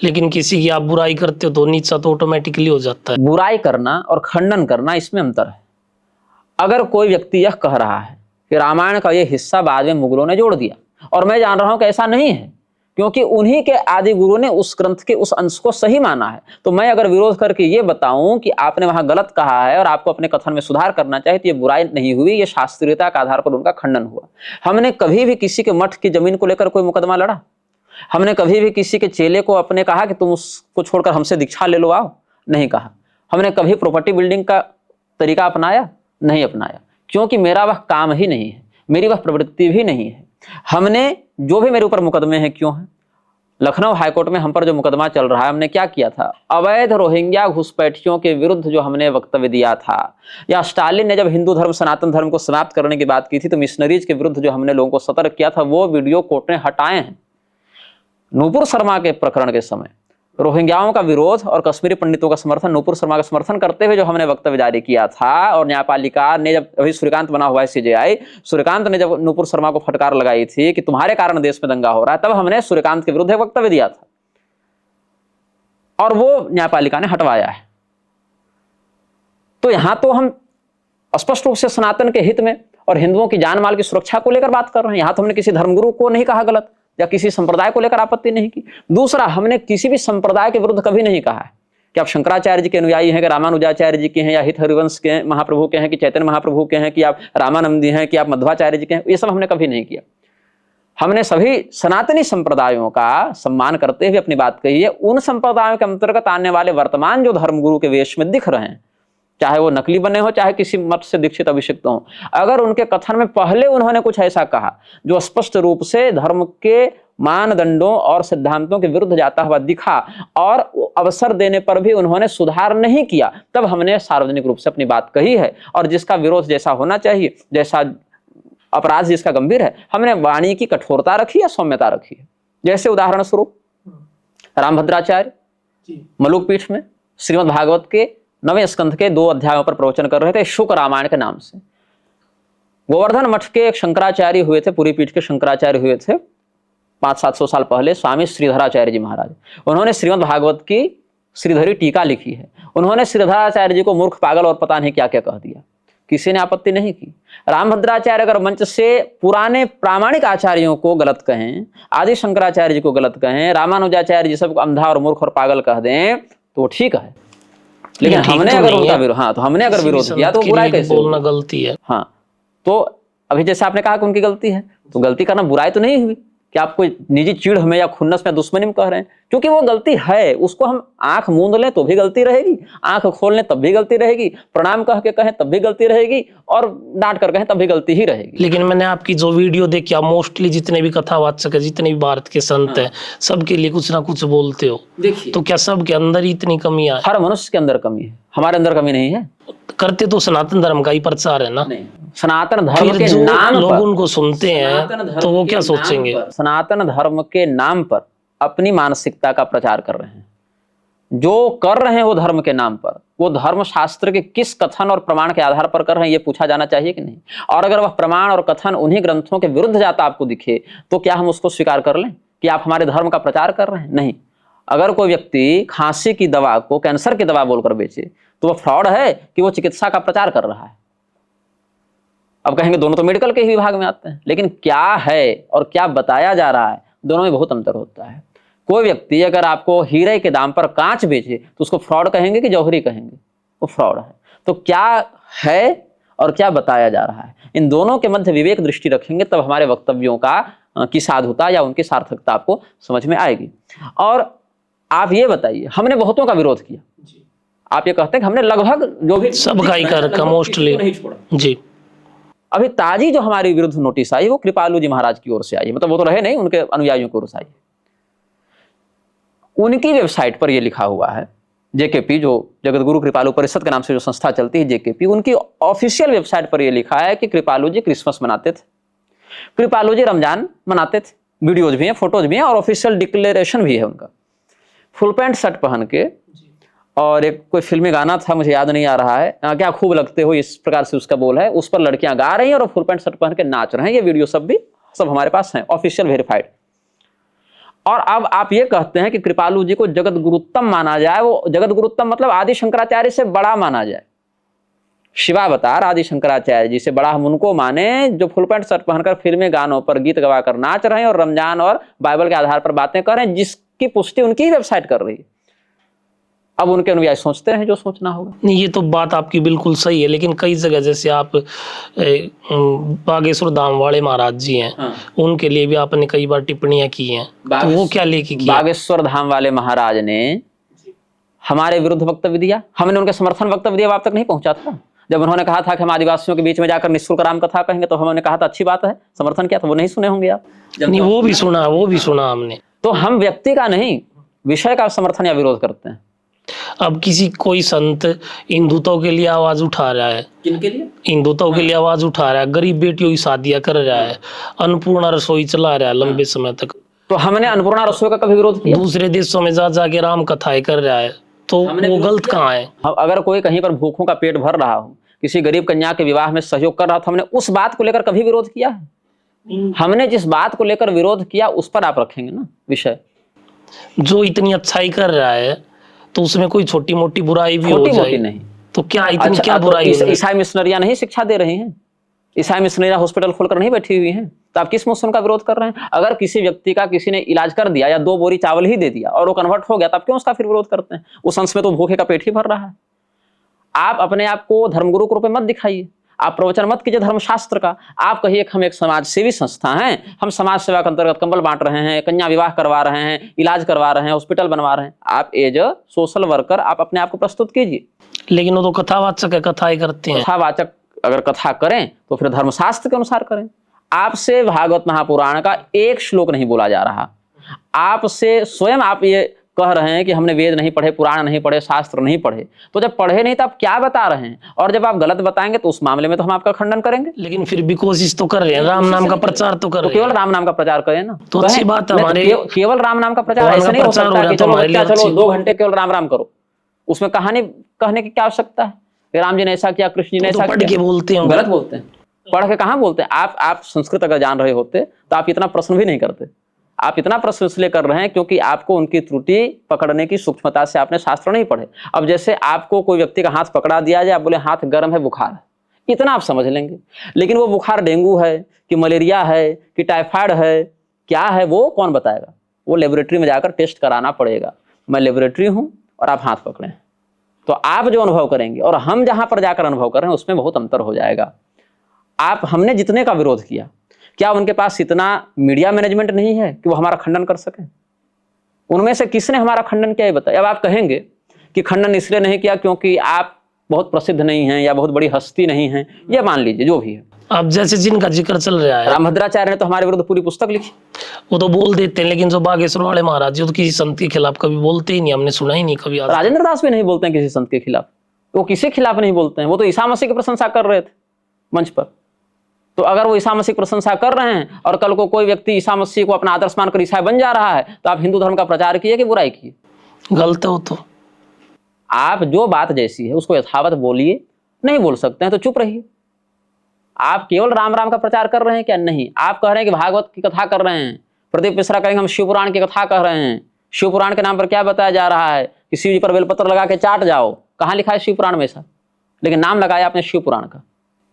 लेकिन किसी की आप बुराई करते हो तो नीचा तो ऑटोमेटिकली हो जाता है। बुराई करना और खंडन करना, इसमें अंतर है। अगर कोई व्यक्ति यह कह रहा है कि रामायण का यह हिस्सा बाद में मुगलों ने जोड़ दिया, और मैं जान रहा हूं कि ऐसा नहीं है, क्योंकि उन्हीं के आदि गुरु ने उस ग्रंथ के उस अंश को सही माना है। तो मैं अगर विरोध करके ये बताऊं कि आपने वहां गलत कहा है और आपको अपने कथन में सुधार करना चाहिए, तो ये बुराई नहीं हुई, ये शास्त्रीयता के आधार पर उनका खंडन हुआ। हमने कभी भी किसी के मठ की जमीन को लेकर कोई मुकदमा लड़ा? हमने कभी भी किसी के चेले को अपने कहा कि तुम उसको छोड़कर हमसे दीक्षा ले लो आओ? नहीं कहा। हमने कभी प्रॉपर्टी बिल्डिंग का तरीका अपनाया? नहीं अपनाया, क्योंकि मेरा वह काम ही नहीं है, मेरी वह प्रवृत्ति भी नहीं है। हमने जो भी मेरे ऊपर मुकदमे हैं, क्यों हैं? लखनऊ हाईकोर्ट में हम पर जो मुकदमा चल रहा है, हमने क्या किया था? अवैध रोहिंग्या घुसपैठियों के विरुद्ध जो हमने वक्तव्य दिया था, या स्टालिन ने जब हिंदू धर्म सनातन धर्म को समाप्त करने की बात की थी तो मिशनरीज के विरुद्ध जो हमने लोगों को सतर्क किया था, वो वीडियो कोर्ट ने हटाए हैं। नूपुर शर्मा के प्रकरण के समय रोहिंग्याओं का विरोध और कश्मीरी पंडितों का समर्थन, नूपुर शर्मा का समर्थन करते हुए जो हमने वक्तव्य जारी किया था, और न्यायपालिका ने जब, अभी सूर्यकांत बना हुआ है सीजेआई, सूर्यकांत ने जब नूपुर शर्मा को फटकार लगाई थी कि तुम्हारे कारण देश में दंगा हो रहा है, तब हमने सूर्यकांत के विरुद्ध एक वक्तव्य दिया था और वो न्यायपालिका ने हटवाया है। तो यहां तो हम स्पष्ट रूप से सनातन के हित में और हिंदुओं की जान माल की सुरक्षा को लेकर बात कर रहे हैं। यहां तो हमने किसी धर्मगुरु को नहीं कहा गलत, या किसी संप्रदाय को लेकर आपत्ति नहीं की। दूसरा, हमने किसी भी संप्रदाय के विरुद्ध कभी नहीं कहा है कि आप शंकराचार्य जी के अनुयायी हैं, कि रामानुजाचार्य जी के हैं, या हित हरिवंश के महाप्रभु के हैं, कि चैतन्य महाप्रभु के हैं, कि आप रामानंदी हैं, कि आप मध्वाचार्य जी के हैं। ये सब हमने कभी नहीं किया। हमने सभी सनातनी संप्रदायों का सम्मान करते हुए अपनी बात कही है। उन संप्रदायों के अंतर्गत आने वाले वर्तमान जो धर्मगुरु के वेश में दिख रहे हैं, चाहे वो नकली बने हो, चाहे किसी मत से दीक्षित अभिषिक्त हो, अगर उनके कथन में पहले उन्होंने कुछ ऐसा कहा जो स्पष्ट रूप से धर्म के मानदंडों और सिद्धांतों के विरुद्ध जाता हुआ दिखा और अवसर देने पर भी उन्होंने सुधार नहीं किया, तब हमने सार्वजनिक रूप से अपनी बात कही है। और जिसका विरोध जैसा होना चाहिए, जैसा अपराध जिसका गंभीर है, हमने वाणी की कठोरता रखी है, सौम्यता रखी है। जैसे उदाहरण स्वरूप रामभद्राचार्य मलुक पीठ में श्रीमद् भागवत के 9वें स्कंध के 2 अध्यायों पर प्रवचन कर रहे थे, शुक रामायण के नाम से। गोवर्धन मठ के एक शंकराचार्य हुए थे, पूरी पीठ के शंकराचार्य हुए थे 500-700 साल पहले, स्वामी श्रीधराचार्य जी महाराज। उन्होंने श्रीमद् भागवत की श्रीधरी टीका लिखी है। उन्होंने श्रीधराचार्य जी को मूर्ख, पागल और पता नहीं क्या क्या कह दिया, किसी ने आपत्ति नहीं की। रामभद्राचार्य अगर मंच से पुराने प्रामाणिक आचार्यों को गलत कहें, आदि शंकराचार्य जी को गलत कहें, रामानुजाचार्य जी सबको अंधा और मूर्ख और पागल कह दें, तो ठीक है। लेकिन हमने अगर उनका विरोध, हाँ, तो हमने अगर विरोध किया तो बुराई कैसे बोलना गलती है? हाँ, तो अभी जैसे आपने कहा कि उनकी गलती है, तो गलती करना बुराई तो नहीं हुई कि आप कोई निजी चिढ़ में या खुन्नस में दुश्मनी में कह रहे हैं, क्योंकि वो गलती है। उसको हम आंख मूंद लें तो भी गलती रहेगी, आंख खोल लें तब भी गलती रहेगी, प्रणाम कह के कहें तब भी गलती रहेगी, और डांट कर कहें तब भी गलती ही रहेगी। लेकिन मैंने आपकी जो वीडियो देखी, आप मोस्टली जितने भी कथावाचक है, जितने भी भारत के संत हैं, सबके लिए कुछ ना कुछ बोलते हो। देखिए, तो क्या सबके अंदर ही इतनी कमियां है? हर मनुष्य के अंदर कमी है, हमारे अंदर कमी नहीं है। करते तो सनातन धर्म का ही प्रचार है ना। नहीं, सनातन धर्म फिर के जो नाम लोग पर, उनको सुनते हैं तो वो क्या सोचेंगे? सनातन धर्म के नाम पर अपनी मानसिकता का प्रचार कर रहे हैं। जो कर रहे हैं वो धर्म के नाम पर, वो धर्म शास्त्र के किस कथन और प्रमाण के आधार पर कर रहे हैं, ये पूछा जाना चाहिए कि नहीं? और अगर वह प्रमाण और कथन उन्हीं ग्रंथों के विरुद्ध जाता आपको दिखे, तो क्या हम उसको स्वीकार कर लें कि आप हमारे धर्म का प्रचार कर रहे हैं? नहीं। अगर कोई व्यक्ति खांसी की दवा को कैंसर की दवा बोलकर बेचे, तो वह फ्रॉड है कि वो चिकित्सा का प्रचार कर रहा है? अब कहेंगे दोनों तो मेडिकल के ही विभाग में आते हैं, लेकिन क्या है और क्या बताया जा रहा है, दोनों में बहुत अंतर होता है। कोई व्यक्ति अगर आपको हीरे के दाम पर कांच बेचे, तो उसको फ्रॉड कहेंगे कि जौहरी कहेंगे? वो फ्रॉड है। तो क्या है और क्या बताया जा रहा है, इन दोनों के मध्य विवेक दृष्टि रखेंगे, तब हमारे वक्तव्यों की साधुता या उनकी सार्थकता आपको समझ में आएगी। और आप ये बताइए, हमने बहुतों का विरोध किया, आप ये कहते हैं कि हमने लगभग जो भी सबका ही कर मोस्टली जी। अभी ताजी जो हमारी विरुद्ध नोटिस आई, वो कृपालू जी महाराज की ओर से आई, मतलब वो तो रहे नहीं, उनके अनुयायियों की ओर से आई। उनकी वेबसाइट पर यह लिखा हुआ है, जेकेपी, जो जगतगुरु कृपालु परिषद के नाम से जो संस्था चलती है जेकेपी, उनकी ऑफिशियल वेबसाइट पर यह लिखा है कि कृपालु जी क्रिसमस मनाते थे, कृपालु जी रमजान मनाते थे। वीडियोज भी हैं, फोटोज भी हैं, और ऑफिशियल डिक्लेरेशन भी है उनका। फुल पैंट शर्ट पहन के, और एक कोई फिल्मी गाना था, मुझे याद नहीं आ रहा है, क्या खूब लगते हो, इस प्रकार से उसका बोल है, उस पर लड़कियां गा रही हैं और फुल पैंट शर्ट पहन के नाच रहे हैं। ये वीडियो सब हमारे पास हैं, ऑफिशियल वेरीफाइड। और अब आप ये कहते हैं कि कृपालु जी को जगत गुरुत्तम माना जाए। वो जगत गुरुत्तम मतलब आदि शंकराचार्य से बड़ा माना जाए। शिवावतार आदि शंकराचार्य जी से बड़ा हम उनको माने जो फुल पैंट शर्ट पहनकर फिल्मी गानों पर गीत गवा कर नाच रहे हैं और रमजान और बाइबल के आधार पर बातें कर रहे हैं, जिसकी पुष्टि उनकी ही वेबसाइट कर रही है। अब उनके अनुयायी सोचते हैं जो सोचना होगा। नहीं, ये तो बात आपकी बिल्कुल सही है, लेकिन कई जगह जैसे आप बागेश्वर धाम वाले महाराज जी हैं, हाँ। उनके लिए भी आपने कई बार टिप्पणियां की हैं, तो वो क्या लेके किया? बागेश्वर धाम वाले महाराज ने हमारे विरुद्ध वक्तव्य दिया, हमने उनके समर्थन वक्तव्य दिया, आप तक नहीं पहुंचा था। जब उन्होंने कहा था कि हम आदिवासियों के बीच में जाकर निःशुल्क राम कथा कहेंगे, तो हमने कहा था अच्छी बात है, समर्थन किया, तो वो नहीं सुने होंगे आप। नहीं, वो भी सुना हमने। तो हम व्यक्ति का नहीं, विषय का समर्थन या विरोध करते हैं। अब कोई संत हिंदुत्व के लिए आवाज उठा रहा है, किनके लिए? हिंदुत्व के लिए आवाज उठा रहा है, गरीब बेटियों की शादियां कर रहा है, अन्नपूर्णा रसोई चला रहा है लंबे समय तक, तो हमने अन्नपूर्णा रसोई का कभी विरोध किया? दूसरे देशों में जा जाके राम कथाएं कर रहा है, तो वो गलत कहाँ है? अगर कोई कहीं पर भूखों का पेट भर रहा हो, किसी गरीब कन्या के विवाह में सहयोग कर रहा था, हमने उस बात को लेकर कभी विरोध किया है? हमने जिस बात को लेकर विरोध किया उस पर आप रखेंगे ना विषय। जो इतनी अच्छाई कर रहा है तो उसमें कोई छोटी मोटी बुराई भी हो जाए नहीं, तो क्या इतनी अच्छा, क्या बुराई है? ईसाई मिशनरियां नहीं शिक्षा दे रही हैं, ईसाई मिशनरियां हॉस्पिटल खोलकर नहीं बैठी हुई हैं, तो आप किस मुस्लिम का विरोध कर रहे हैं? अगर किसी व्यक्ति का किसी ने इलाज कर दिया या 2 बोरी चावल ही दे दिया और वो कन्वर्ट हो गया, तब क्यों उसका फिर विरोध करते हैं? उस अंश में तो भूखे का पेट ही भर रहा है। आप अपने आप को धर्मगुरु के रूप में मत दिखाइए, आप प्रवचन मत कीजिए धर्मशास्त्र का। आप कहिए हम एक समाज सेवी संस्था हैं, हम समाज सेवा के अंतर्गत कंबल बांट रहे हैं, कन्या विवाह करवा रहे हैं, इलाज करवा रहे हैं, हॉस्पिटल बनवा रहे हैं। आप एज अ सोशल वर्कर आप अपने आप को प्रस्तुत कीजिए। लेकिन वो तो कथावाचक है, कथाएं करते हैं। कथावाचक अगर कथा करें तो फिर धर्मशास्त्र के अनुसार करें। आपसे भागवत महापुराण का एक श्लोक नहीं बोला जा रहा, आपसे स्वयं आप ये कह रहे हैं कि हमने वेद नहीं पढ़े, पुराण नहीं पढ़े, शास्त्र नहीं पढ़े। तो जब पढ़े नहीं तो आप क्या बता रहे हैं? और जब आप गलत बताएंगे तो उस मामले में तो हम आपका खंडन करेंगे। लेकिन फिर भी कोशिश तो कर रहे हैं, राम नाम का प्रचार तो कर रहे हैं। केवल राम नाम का प्रचार करें ना, तो अच्छी बात है। हमारे केवल राम नाम का प्रचार ऐसे नहीं हो सकता कि चलो बच्चा चलो 2 घंटे केवल राम राम करो, उसमें कहानी कहने की क्या आवश्यकता है? राम जी ने ऐसा किया, कृष्ण जी ने ऐसा किया, पढ़ के बोलते हैं, गलत बोलते हैं। पढ़ के कहाँ बोलते हैं? आप संस्कृत अगर जान रहे होते तो आप इतना प्रश्न भी नहीं करते। आप इतना प्रश्न इसलिए कर रहे हैं क्योंकि आपको उनकी त्रुटि पकड़ने की सूक्ष्मता से आपने शास्त्र नहीं पढ़े। अब जैसे आपको कोई व्यक्ति का हाथ पकड़ा दिया जाए, आप बोले हाथ गर्म है, बुखार है, इतना आप समझ लेंगे। लेकिन वो बुखार डेंगू है कि मलेरिया है कि टाइफाइड है, क्या है वो कौन बताएगा? वो लेबोरेटरी में जाकर टेस्ट कराना पड़ेगा। मैं लेबोरेटरी हूं और आप हाथ पकड़े, तो आप जो अनुभव करेंगे और हम जहां पर जाकर अनुभव कर रहे हैं उसमें बहुत अंतर हो जाएगा। हमने जितने का विरोध किया, क्या उनके पास इतना मीडिया मैनेजमेंट नहीं है कि वो हमारा खंडन कर सके? उनमें से किसने हमारा खंडन किया ये बताइए। अब आप कहेंगे कि खंडन इसलिए नहीं किया क्योंकि आप बहुत प्रसिद्ध नहीं हैं या बहुत बड़ी हस्ती नहीं हैं, ये मान लीजिए जो भी है। अब जैसे जिनका जिक्र चल रहा है, रामभद्राचार्य ने तो हमारे विरुद्ध पूरी पुस्तक लिखी, वो तो बोल देते हैं, लेकिन जो बागेश्वर वाले महाराज जी तो किसी संत के खिलाफ कभी बोलते ही नहीं, हमने सुना ही नहीं कभी। राजेंद्र दास भी नहीं बोलते हैं किसी संत के खिलाफ, वो किसी खिलाफ नहीं बोलते हैं। वो तो ईसा मसीह की प्रशंसा कर रहे थे मंच पर। तो अगर वो ईसा मसीह की प्रशंसा कर रहे हैं और कल को कोई व्यक्ति ईसा मसीह को अपना आदर्श मानकर ईसाई बन जा रहा है, तो आप हिंदू धर्म का प्रचार किए कि बुराई किए? गलत है वो तो। आप जो बात जैसी है उसको यथावत बोलिए, नहीं बोल सकते हैं तो चुप रहिए। आप केवल राम राम का प्रचार कर रहे हैं क्या? नहीं। आप कह रहे हैं कि भागवत की कथा कर रहे हैं, प्रदीप मिश्रा कहेंगे हम शिवपुराण की कथा कर रहे हैं। शिवपुराण के नाम पर क्या बताया जा रहा है कि शिव जी पर बेलपत्र लगा के चाट जाओ। कहाँ लिखा है शिवपुराण में ऐसा? लेकिन नाम लगाया आपने शिवपुराण का।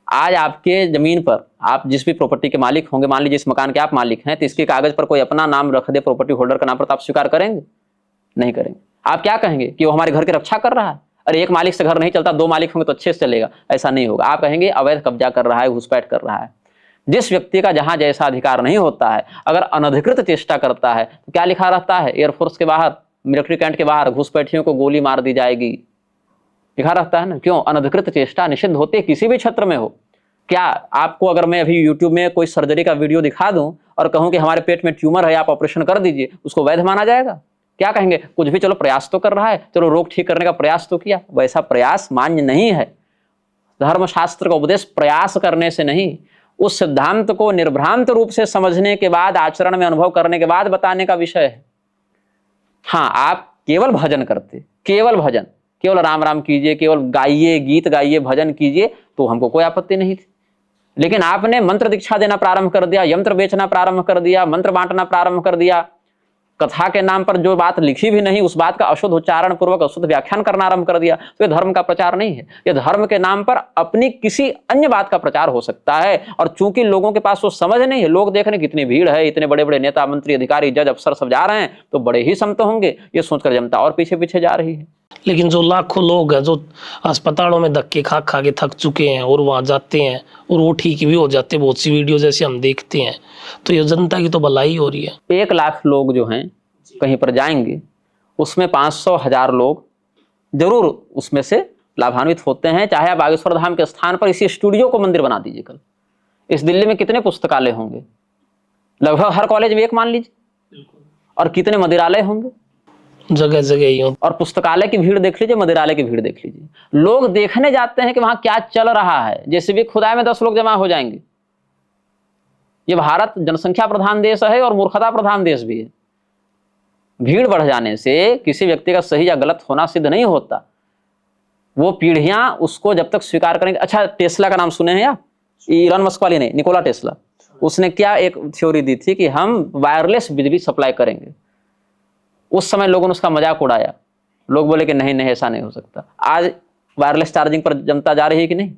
आज आपके जमीन पर आप जिस भी प्रॉपर्टी के मालिक होंगे, मान लीजिए इस मकान के आप मालिक हैं, तो इसके कागज पर कोई अपना नाम रख दे प्रॉपर्टी होल्डर का नाम पर, तो आप स्वीकार करेंगे? नहीं करेंगे। आप क्या कहेंगे कि वो हमारे घर की रक्षा कर रहा है? अरे एक मालिक से घर नहीं चलता, 2 मालिक होंगे तो अच्छे से चलेगा। ऐसा नहीं होगा। आप कहेंगे अवैध कब्जा कर रहा है, घुसपैठ कर रहा है। जिस व्यक्ति का जहां जैसा अधिकार नहीं होता है, अगर अनधिकृत चेष्टा करता है तो क्या लिखा रहता है? एयरफोर्स के बाहर, मिलिट्री कैंट के बाहर घुसपैठियों को गोली मार दी जाएगी, लिखा रहता है ना। क्यों? अनधिकृत चेष्टा निषिद्ध होती है किसी भी क्षेत्र में हो। क्या आपको अगर मैं अभी YouTube में कोई सर्जरी का वीडियो दिखा दूं और कहूं कि हमारे पेट में ट्यूमर है, आप ऑपरेशन कर दीजिए, उसको वैध माना जाएगा? क्या कहेंगे? कुछ भी, चलो प्रयास तो कर रहा है, चलो रोग ठीक करने का प्रयास तो किया। वैसा प्रयास मान्य नहीं है। धर्मशास्त्र का उपदेश प्रयास करने से नहीं, उस सिद्धांत को निर्भ्रांत रूप से समझने के बाद, आचरण में अनुभव करने के बाद बताने का विषय है। हाँ, आप केवल भजन करते, केवल भजन, केवल राम राम कीजिए, केवल गाइए, गीत गाइए, भजन कीजिए, तो हमको कोई आपत्ति नहीं थी। लेकिन आपने मंत्र दीक्षा देना प्रारंभ कर दिया, यंत्र बेचना प्रारंभ कर दिया, मंत्र बांटना प्रारंभ कर दिया, कथा के नाम पर जो बात लिखी भी नहीं उस बात का अशुद्ध उच्चारण पूर्वक अशुद्ध व्याख्यान करना आरंभ कर दिया, तो ये धर्म का प्रचार नहीं है। ये धर्म के नाम पर अपनी किसी अन्य बात का प्रचार हो सकता है। और चूंकि लोगों के पास वो समझ नहीं है, लोग देख रहे हैं कितनी भीड़ है, इतने बड़े बड़े नेता, मंत्री, अधिकारी, जज, अफसर सब जा रहे हैं, तो बड़े ही संत होंगे, ये सोचकर जनता और पीछे पीछे जा रही है। लेकिन जो लाखों लोग हैं जो अस्पतालों में धक्के खा खा के थक चुके हैं और वहां जाते हैं और वो ठीक भी हो जाते हैं, बहुत सी वीडियो जैसे हम देखते हैं, तो ये जनता की तो भलाई हो रही है। 1 लाख लोग जो हैं कहीं पर जाएंगे, उसमें 500,000 लोग जरूर उसमें से लाभान्वित होते हैं। चाहे आप बागेश्वर धाम के स्थान पर इसी स्टूडियो को मंदिर बना दीजिए कल, इस दिल्ली में कितने पुस्तकालय होंगे, लगभग हर कॉलेज में एक मान लीजिए, और कितने मंदिरालय होंगे, जगह जगह ही हो। और पुस्तकालय की भीड़ देख लीजिए, मंदिरालय की भीड़ देख लीजिए। लोग देखने जाते हैं कि वहां क्या चल रहा है, जैसे भी खुदाई में 10 लोग जमा हो जाएंगे। ये भारत जनसंख्या प्रधान देश है और मूर्खता प्रधान देश भी है। भीड़ बढ़ जाने से किसी व्यक्ति का सही या गलत होना सिद्ध नहीं होता, वो पीढ़ियां उसको जब तक स्वीकार करेंगे। अच्छा, टेस्ला का नाम सुने हैं या? इलॉन मस्क वाले नहीं, निकोला टेस्ला, उसने क्या एक थ्योरी दी थी कि हम वायरलेस बिजली सप्लाई करेंगे। उस समय लोगों ने उसका मजाक उड़ाया, लोग बोले कि नहीं नहीं ऐसा नहीं हो सकता। आज वायरलेस चार्जिंग पर जनता जा रही है कि नहीं?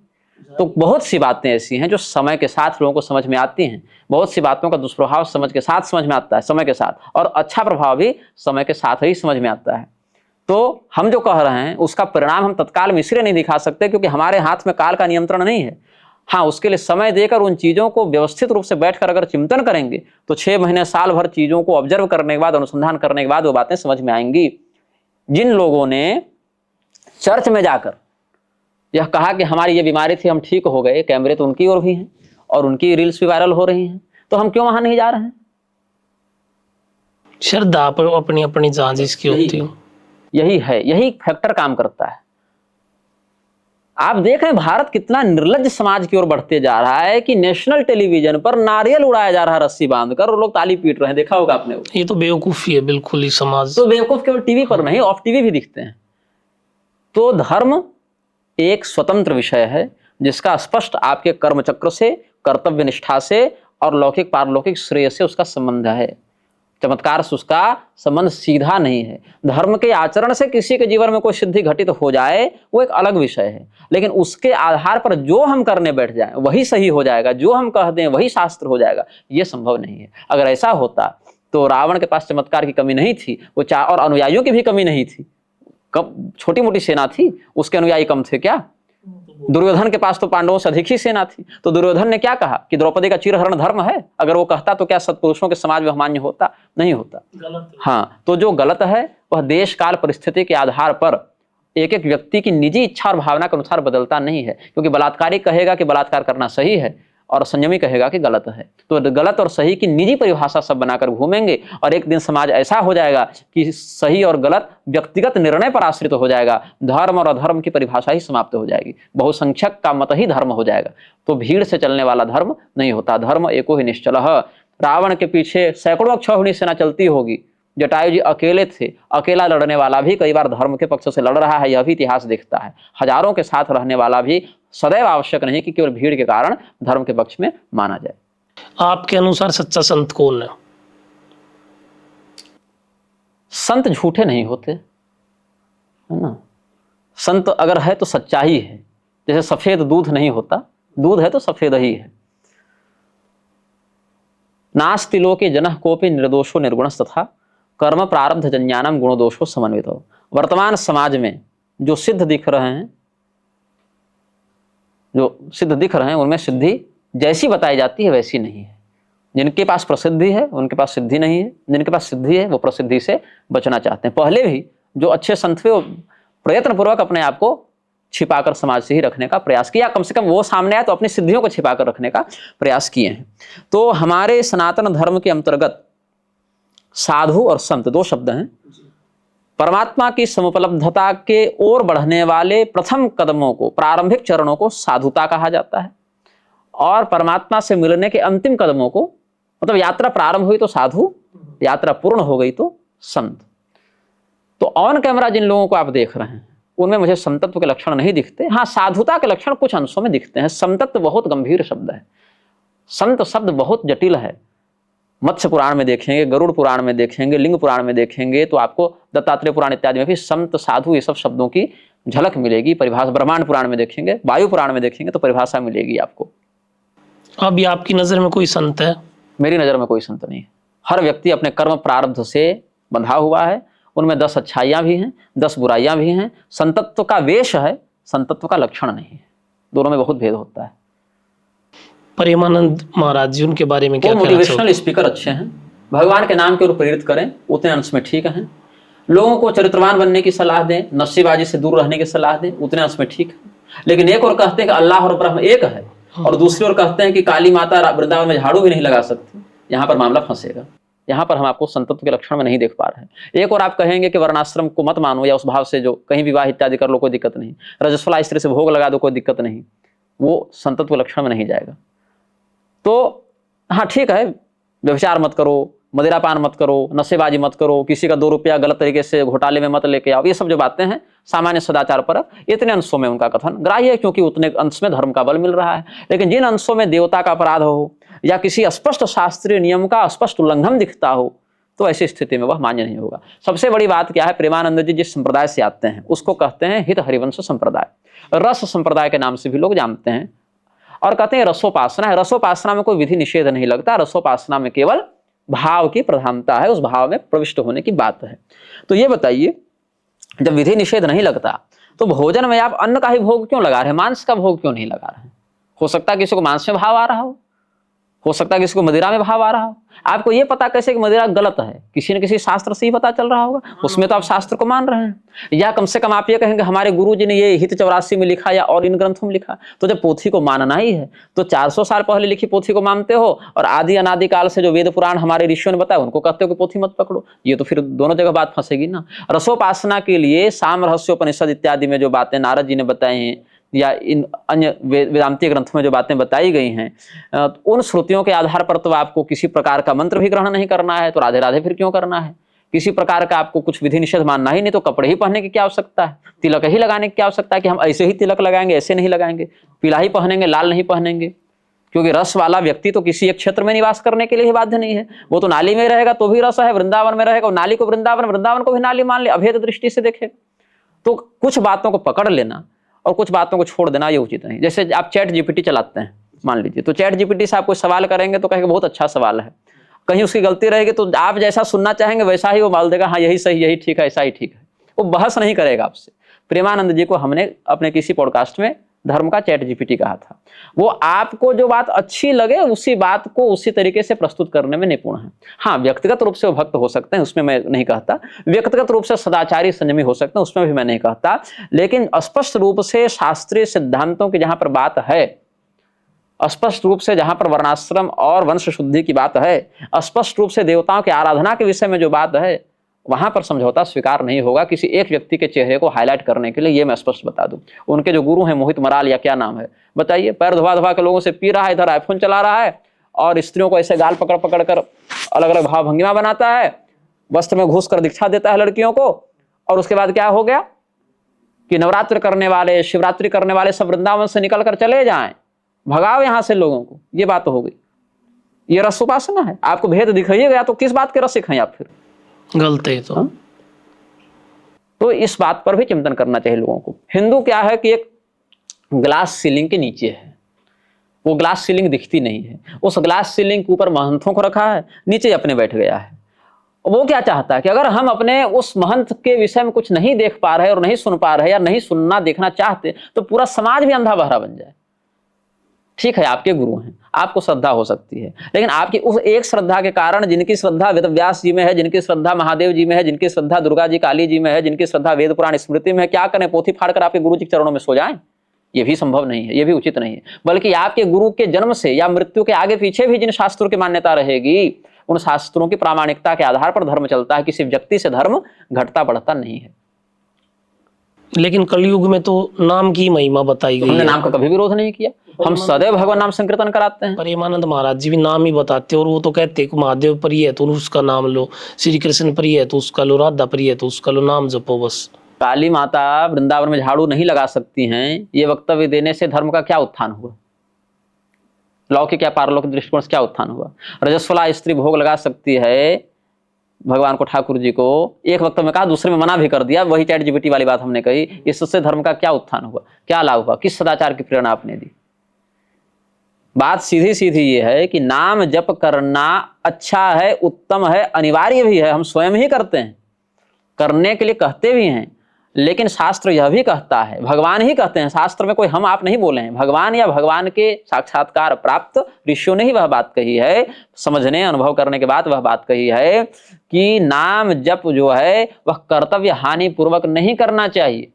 तो बहुत सी बातें ऐसी हैं जो समय के साथ लोगों को समझ में आती हैं। बहुत सी बातों का दुष्प्रभाव समय के साथ समझ में आता है, समय के साथ, और अच्छा प्रभाव भी समय के साथ ही समझ में आता है। तो हम जो कह रहे हैं उसका परिणाम हम तत्काल में इसलिए नहीं दिखा सकते क्योंकि हमारे हाथ में काल का नियंत्रण नहीं है। हाँ, उसके लिए समय देकर उन चीज़ों को व्यवस्थित रूप से बैठकर अगर चिंतन करेंगे तो 6 महीने साल भर चीज़ों को ऑब्जर्व करने के बाद, अनुसंधान करने के बाद वो बातें समझ में आएंगी। जिन लोगों ने चर्च में जाकर यह कहा कि हमारी ये बीमारी थी, हम ठीक हो गए, कैमरे तो उनकी ओर भी हैं और उनकी रील्स भी वायरल हो रही हैं, तो हम क्यों वहां नहीं जा रहे हैं? श्रद्धा पर अपनी अपनी जांच इसकी होती है। यही है, यही फैक्टर काम करता है। आप देख रहे हैं भारत कितना निर्लज्ज समाज की ओर बढ़ते जा रहा है कि नेशनल टेलीविजन पर नारियल उड़ाया जा रहा है रस्सी बांधकर और लोग ताली पीट रहे हैं, देखा होगा आपने। ये तो बेवकूफी है बिल्कुल ही समाज। तो बेवकूफ केवल टीवी पर नहीं, ऑफ टीवी भी दिखते हैं। तो धर्म एक स्वतंत्र विषय है जिसका स्पष्ट आपके कर्म चक्र से, कर्तव्य निष्ठा से और लौकिक पारलौकिक श्रेय से उसका संबंध है। चमत्कार से उसका संबंध सीधा नहीं है। धर्म के आचरण से किसी के जीवन में कोई सिद्धि घटित हो जाए वो एक अलग विषय है, लेकिन उसके आधार पर जो हम करने बैठ जाएं वही सही हो जाएगा, जो हम कह दें वही शास्त्र हो जाएगा, ये संभव नहीं है। अगर ऐसा होता तो रावण के पास चमत्कार की कमी नहीं थी, वो और अनुयायियों की भी कमी नहीं थी। छोटी मोटी सेना थी, उसके अनुयायी कम थे क्या? दुर्योधन के पास तो पांडवों से अधिक ही सेना थी। तो दुर्योधन ने क्या कहा कि द्रौपदी का चिरहरण धर्म है? अगर वो कहता तो क्या सत्पुरुषों के समाज में मान्य होता? नहीं होता। हाँ, तो जो गलत है वह देश काल परिस्थिति के आधार पर एक एक व्यक्ति की निजी इच्छा और भावना के अनुसार बदलता नहीं है। क्योंकि बलात्कारी कहेगा कि बलात्कार करना सही है और संयमी कहेगा कि गलत है। तो गलत और सही की निजी परिभाषा सब बनाकर घूमेंगे और एक दिन समाज ऐसा हो जाएगा कि सही और गलत व्यक्तिगत निर्णय पर आश्रित हो जाएगा। धर्म और अधर्म की परिभाषा ही समाप्त हो जाएगी, बहुसंख्यक का मत ही धर्म हो जाएगा। तो भीड़ से चलने वाला धर्म नहीं होता। धर्म एको ही निश्चलः। रावण के पीछे सैकड़ों अक्षौहिणी सेना चलती होगी, जटायु जी अकेले थे। अकेला लड़ने वाला भी कई बार धर्म के पक्ष से लड़ रहा है, यह भी इतिहास दिखता है। हजारों के साथ रहने वाला भी सदैव आवश्यक नहीं कि केवल भीड़ के कारण धर्म के पक्ष में माना जाए। आपके अनुसार सच्चा संत कौन है? संत झूठे नहीं होते, है ना। संत अगर है तो सच्चा ही है। जैसे सफेद दूध नहीं होता, दूध है तो सफेद ही है। नास्ति लोके जनः कोपि निर्दोषो निर्गुणस्तथा कर्म प्रारब्ध जन्यानम गुणदोषो समन्वितो। वर्तमान समाज में जो सिद्ध दिख रहे हैं, उनमें सिद्धि जैसी बताई जाती है वैसी नहीं है। जिनके पास प्रसिद्धि है उनके पास सिद्धि नहीं है, जिनके पास सिद्धि है वो प्रसिद्धि से बचना चाहते हैं। पहले भी जो अच्छे संत थे वो प्रयत्न पूर्वक अपने आप को छिपाकर समाज से ही रखने का प्रयास किया, कम से कम वो सामने आए तो अपनी सिद्धियों को छिपाकर रखने का प्रयास किए हैं। तो हमारे सनातन धर्म के अंतर्गत साधु और संत दो शब्द हैं। परमात्मा की समुपलब्धता के ओर बढ़ने वाले प्रथम कदमों को, प्रारंभिक चरणों को साधुता कहा जाता है, और परमात्मा से मिलने के अंतिम कदमों को, मतलब यात्रा प्रारंभ हुई तो साधु, यात्रा पूर्ण हो गई तो संत। तो ऑन कैमरा जिन लोगों को आप देख रहे हैं उनमें मुझे संतत्व के लक्षण नहीं दिखते। हाँ, साधुता के लक्षण कुछ अंशों में दिखते हैं। संतत्व बहुत गंभीर शब्द है, संत शब्द बहुत जटिल है। मत्स्य पुराण में देखेंगे, गरुड़ पुराण में देखेंगे, लिंग पुराण में देखेंगे तो आपको दत्तात्रेय पुराण इत्यादि में भी संत साधु ये सब शब्दों की झलक मिलेगी। परिभाषा ब्रह्मांड पुराण में देखेंगे, वायु पुराण में देखेंगे तो परिभाषा मिलेगी आपको। अभी आपकी नजर में कोई संत है? मेरी नजर में कोई संत नहीं है। हर व्यक्ति अपने कर्म प्रारब्ध से बंधा हुआ है, उनमें 10 अच्छाइयां भी हैं, 10 बुराइयां भी हैं। संतत्व का वेश है, संतत्व का लक्षण नहीं है। दोनों में बहुत भेद होता है। प्रेमानंद महाराज जी, उनके बारे में क्या वो कहना मोटिवेशनल चाहोगे? स्पीकर अच्छे हैं, भगवान के नाम की ओर प्रेरित करें, उतने अंश में ठीक हैं। लोगों को चरित्रवान बनने की सलाह दें, नशेबाजी से दूर रहने की सलाह दें, उतने अंश में ठीक है। लेकिन एक और कहते हैं कि अल्लाह और ब्रह्म एक है, और दूसरी ओर कहते हैं कि काली माता वृंदावन में झाड़ू भी नहीं लगा सकती, यहाँ पर मामला फंसेगा। यहाँ पर हम आपको संतत्व के लक्षण में नहीं देख पा रहे हैं। एक और आप कहेंगे कि वर्णाश्रम को मत मानो, या उस भाव से जो कहीं विवाह इत्यादि कर लो कोई दिक्कत नहीं, रजस्वला स्त्री से भोग लगा दो कोई दिक्कत नहीं, वो संतत्व के लक्षण में नहीं जाएगा। तो हाँ ठीक है, व्यभिचार मत करो, मदिरापान मत करो, नशेबाजी मत करो, किसी का 2 रुपया गलत तरीके से घोटाले में मत लेके आओ, ये सब जो बातें हैं सामान्य सदाचार पर, इतने अंशों में उनका कथन ग्राह्य है, क्योंकि उतने अंश में धर्म का बल मिल रहा है। लेकिन जिन अंशों में देवता का अपराध हो या किसी स्पष्ट शास्त्रीय नियम का स्पष्ट उल्लंघन दिखता हो, तो ऐसी स्थिति में वह मान्य नहीं होगा। सबसे बड़ी बात क्या है, प्रेमानंद जी जिस संप्रदाय से आते हैं उसको कहते हैं हित हरिवंश संप्रदाय। रस संप्रदाय के नाम से भी लोग जानते हैं, और कहते हैं रसोपासना है। रसोपासना में कोई विधि निषेध नहीं लगता, रसोपासना में केवल भाव की प्रधानता है, उस भाव में प्रविष्ट होने की बात है। तो ये बताइए, जब विधि निषेध नहीं लगता तो भोजन में आप अन्न का ही भोग क्यों लगा रहे हैं, मांस का भोग क्यों नहीं लगा रहे हैं? हो सकता है किसी को मांस में भाव आ रहा हो सकता है किसी को मदिरा में भाव आ रहा हो। आपको ये पता कैसे कि मदिरा गलत है? किसी न किसी शास्त्र से ही पता चल रहा होगा, उसमें तो आप शास्त्र को मान रहे हैं। या कम से कम आप ये कहेंगे हमारे गुरु जी ने ये हित 84 में लिखा या और इन ग्रंथों में लिखा। तो जब पोथी को मानना ही है तो 400 साल पहले लिखी पोथी को मानते हो, और आदि अनादि काल से जो वेद पुराण हमारे ऋषियों ने बताया उनको कहते हो कि पोथी मत पकड़ो। ये तो फिर दोनों जगह बात फंसेगी ना। रसोपासना के लिए साम रहस्योपनिषद इत्यादि में जो बातें नारद जी ने बताई हैं, या इन अन्य वेदांतीय ग्रंथों में जो बातें बताई गई हैं, उन श्रुतियों के आधार पर तो आपको किसी प्रकार का मंत्र भी ग्रहण नहीं करना है, तो राधे राधे फिर क्यों करना है? किसी प्रकार का आपको कुछ विधि निषेध मानना ही नहीं, तो कपड़े ही पहनने की क्या आवश्यकता है? तिलक ही लगाने की क्या आवश्यकता है कि हम ऐसे ही तिलक लगाएंगे, ऐसे नहीं लगाएंगे, पीला ही पहनेंगे, लाल नहीं पहनेंगे? क्योंकि रस वाला व्यक्ति तो किसी एक क्षेत्र में निवास करने के लिए ही बाध्य नहीं है। वो तो नाली में रहेगा तो भी रस है, वृंदावन में रहेगा, नाली को वृंदावन, वृंदावन को भी नाली मान ले, अभेद दृष्टि से देखे। तो कुछ बातों को पकड़ लेना और कुछ बातों को छोड़ देना ये उचित नहीं। जैसे आप चैट जीपीटी चलाते हैं मान लीजिए, तो चैट जीपीटी से आप कोई सवाल करेंगे तो कहेंगे बहुत अच्छा सवाल है, कहीं उसकी गलती रहेगी तो आप जैसा सुनना चाहेंगे वैसा ही वो बोल देगा, हाँ यही सही, यही ठीक है, ऐसा ही ठीक है। वो बहस नहीं करेगा आपसे। प्रेमानंद जी को हमने अपने किसी पॉडकास्ट में धर्म का चैट जीपीटी कहा था। वो आपको जो बात अच्छी लगे उसी बात को उसी तरीके से प्रस्तुत करने में निपुण है। हाँ, व्यक्तिगत रूप से वो भक्त हो सकते हैं, उसमें मैं नहीं कहता। व्यक्तिगत रूप से सदाचारी संयमी हो सकते हैं, उसमें भी मैं नहीं कहता। लेकिन स्पष्ट रूप से शास्त्रीय सिद्धांतों की जहां पर बात है, स्पष्ट रूप से जहां पर वर्णाश्रम और वंश शुद्धि की बात है, स्पष्ट रूप से देवताओं की आराधना के विषय में जो बात है, वहां पर समझौता स्वीकार नहीं होगा किसी एक व्यक्ति के चेहरे को हाईलाइट करने के लिए। ये मैं स्पष्ट बता दूं। उनके जो गुरु हैं मोहित मराल या क्या नाम है बताइए, पैर धोवा धोवा के लोगों से पी रहा है, इधर आईफोन चला रहा है और स्त्रियों को ऐसे गाल पकड़ पकड़ कर अलग अलग भाव भंगिमा बनाता है, वस्त्र में घुस कर दीक्षा देता है लड़कियों को, और उसके बाद क्या हो गया कि नवरात्र करने वाले, शिवरात्रि करने वाले सब वृंदावन से निकल कर चले जाएं, भगाओ यहां से लोगों को। ये बात तो हो गई। ये रस उपासना है। आपको भेद दिखाइए गया तो किस बात के रसिक हैं आप? फिर गलत है तो इस बात पर भी चिंतन करना चाहिए लोगों को। हिंदू क्या है कि एक ग्लास सीलिंग के नीचे है, वो ग्लास सीलिंग दिखती नहीं है। उस ग्लास सीलिंग के ऊपर महंतों को रखा है, नीचे अपने बैठ गया है। वो क्या चाहता है कि अगर हम अपने उस महंत के विषय में कुछ नहीं देख पा रहे और नहीं सुन पा रहे या नहीं सुनना देखना चाहते, तो पूरा समाज भी अंधा बहरा बन जाए। ठीक है, आपके गुरु हैं, आपको श्रद्धा हो सकती है, लेकिन आपकी उस एक श्रद्धा के कारण, जिनकी श्रद्धा वेद व्यास जी में है, जिनकी श्रद्धा महादेव जी में है, जिनकी श्रद्धा दुर्गा जी काली जी में है, जिनकी श्रद्धा वेद पुराण स्मृति में है, क्या करें? पोथी फाड़ कर आपके गुरु जी के चरणों में सो जाएं? ये भी संभव नहीं है, ये भी उचित नहीं है। बल्कि आपके गुरु के जन्म से या मृत्यु के आगे पीछे भी जिन शास्त्रों की मान्यता रहेगी, उन शास्त्रों की प्रामाणिकता के आधार पर धर्म चलता है। किसी व्यक्ति से धर्म घटता बढ़ता नहीं है। लेकिन कलयुग में तो नाम की महिमा बताई गई हमने है। नाम का कभी विरोध नहीं किया, हम सदैव भगवान नाम संकीर्तन कराते हैं। प्रेमानंद महाराज जी भी नाम ही बताते हैं, और वो तो कहते हैं कि महादेव प्रिय है तो उसका नाम लो, श्री कृष्ण प्रिय है तो उसका लो, राधा प्रिय है तो उसका लो, नाम जपो बस। काली माता वृंदावन में झाड़ू नहीं लगा सकती हैं, ये वक्तव्य देने से धर्म का क्या उत्थान हुआ? लौकिक या पारलौकिक दृष्टिकोण से क्या उत्थान हुआ? रजस्वला स्त्री भोग लगा सकती है भगवान को, ठाकुर जी को, एक वक्त में कहा, दूसरे में मना भी कर दिया। वही ChatGPT वाली बात हमने कही। इससे धर्म का क्या उत्थान हुआ, क्या लाभ हुआ, किस सदाचार की प्रेरणा आपने दी? बात सीधी सीधी ये है कि नाम जप करना अच्छा है, उत्तम है, अनिवार्य भी है। हम स्वयं ही करते हैं, करने के लिए कहते भी हैं, लेकिन शास्त्र यह भी कहता है, भगवान ही कहते हैं, शास्त्र में कोई हम आप नहीं बोले हैं, भगवान या भगवान के साक्षात्कार प्राप्त ऋषियों ने ही वह बात कही है, समझने अनुभव करने के बाद वह बात कही है कि नाम जप जो है वह कर्तव्य हानि पूर्वक नहीं करना चाहिए।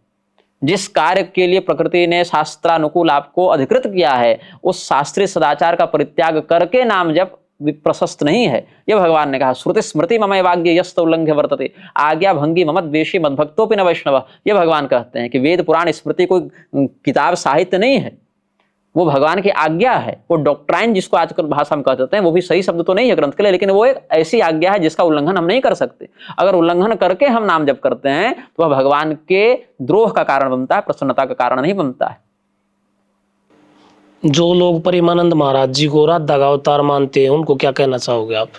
जिस कार्य के लिए प्रकृति ने शास्त्रानुकूल आपको अधिकृत किया है, उस शास्त्रीय सदाचार का परित्याग करके नाम जप प्रशस्त नहीं है। यह भगवान ने कहा, श्रुति स्मृति ममय वाग्य यस्त उल्लंघ्य वर्तते आज्ञा भंगी ममद द्वेषी मद्भक्तोपि न वैष्णव। ये भगवान कहते हैं कि वेद पुराण स्मृति कोई किताब साहित्य नहीं है, वो भगवान की आज्ञा है। वो डॉक्ट्राइन जिसको आजकल भाषा में कहते हैं, वो भी सही शब्द तो नहीं है ग्रंथ के लिए, लेकिन वो एक ऐसी आज्ञा है जिसका उल्लंघन हम नहीं कर सकते। अगर उल्लंघन करके हम नाम जप करते हैं तो वह भगवान के द्रोह का कारण बनता है, प्रसन्नता का कारण नहीं बनता है। जो लोग प्रेमानंद महाराज जी को राधा का अवतार मानते हैं, उनको क्या कहना चाहोगे आप?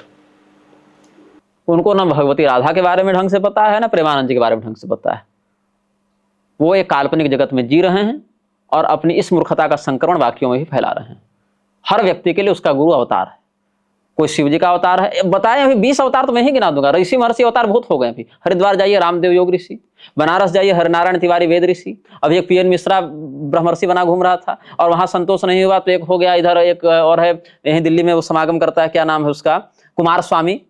उनको न भगवती राधा के बारे में ढंग से पता है, न प्रेमानंद जी के बारे में ढंग से पता है। वो एक काल्पनिक जगत में जी रहे हैं और अपनी इस मूर्खता का संक्रमण वाक्यों में भी फैला रहे हैं। हर व्यक्ति के लिए उसका गुरु अवतार है। कोई शिव जी का अवतार है, बताए अभी 20 अवतार तो मैं ही गिना दूंगा। ऋषि महर्षि अवतार बहुत हो गए। अभी हरिद्वार जाइए रामदेव योग ऋषि, बनारस जाइए हरिनारायण तिवारी वेद ऋषि, अभी एक PN मिश्रा ब्रह्मर्षि बना घूम रहा था और वहां संतोष नहीं हुआ तो एक हो गया इधर, एक और है यहीं दिल्ली में वो समागम करता है, क्या नाम है उसका, कुमार स्वामी,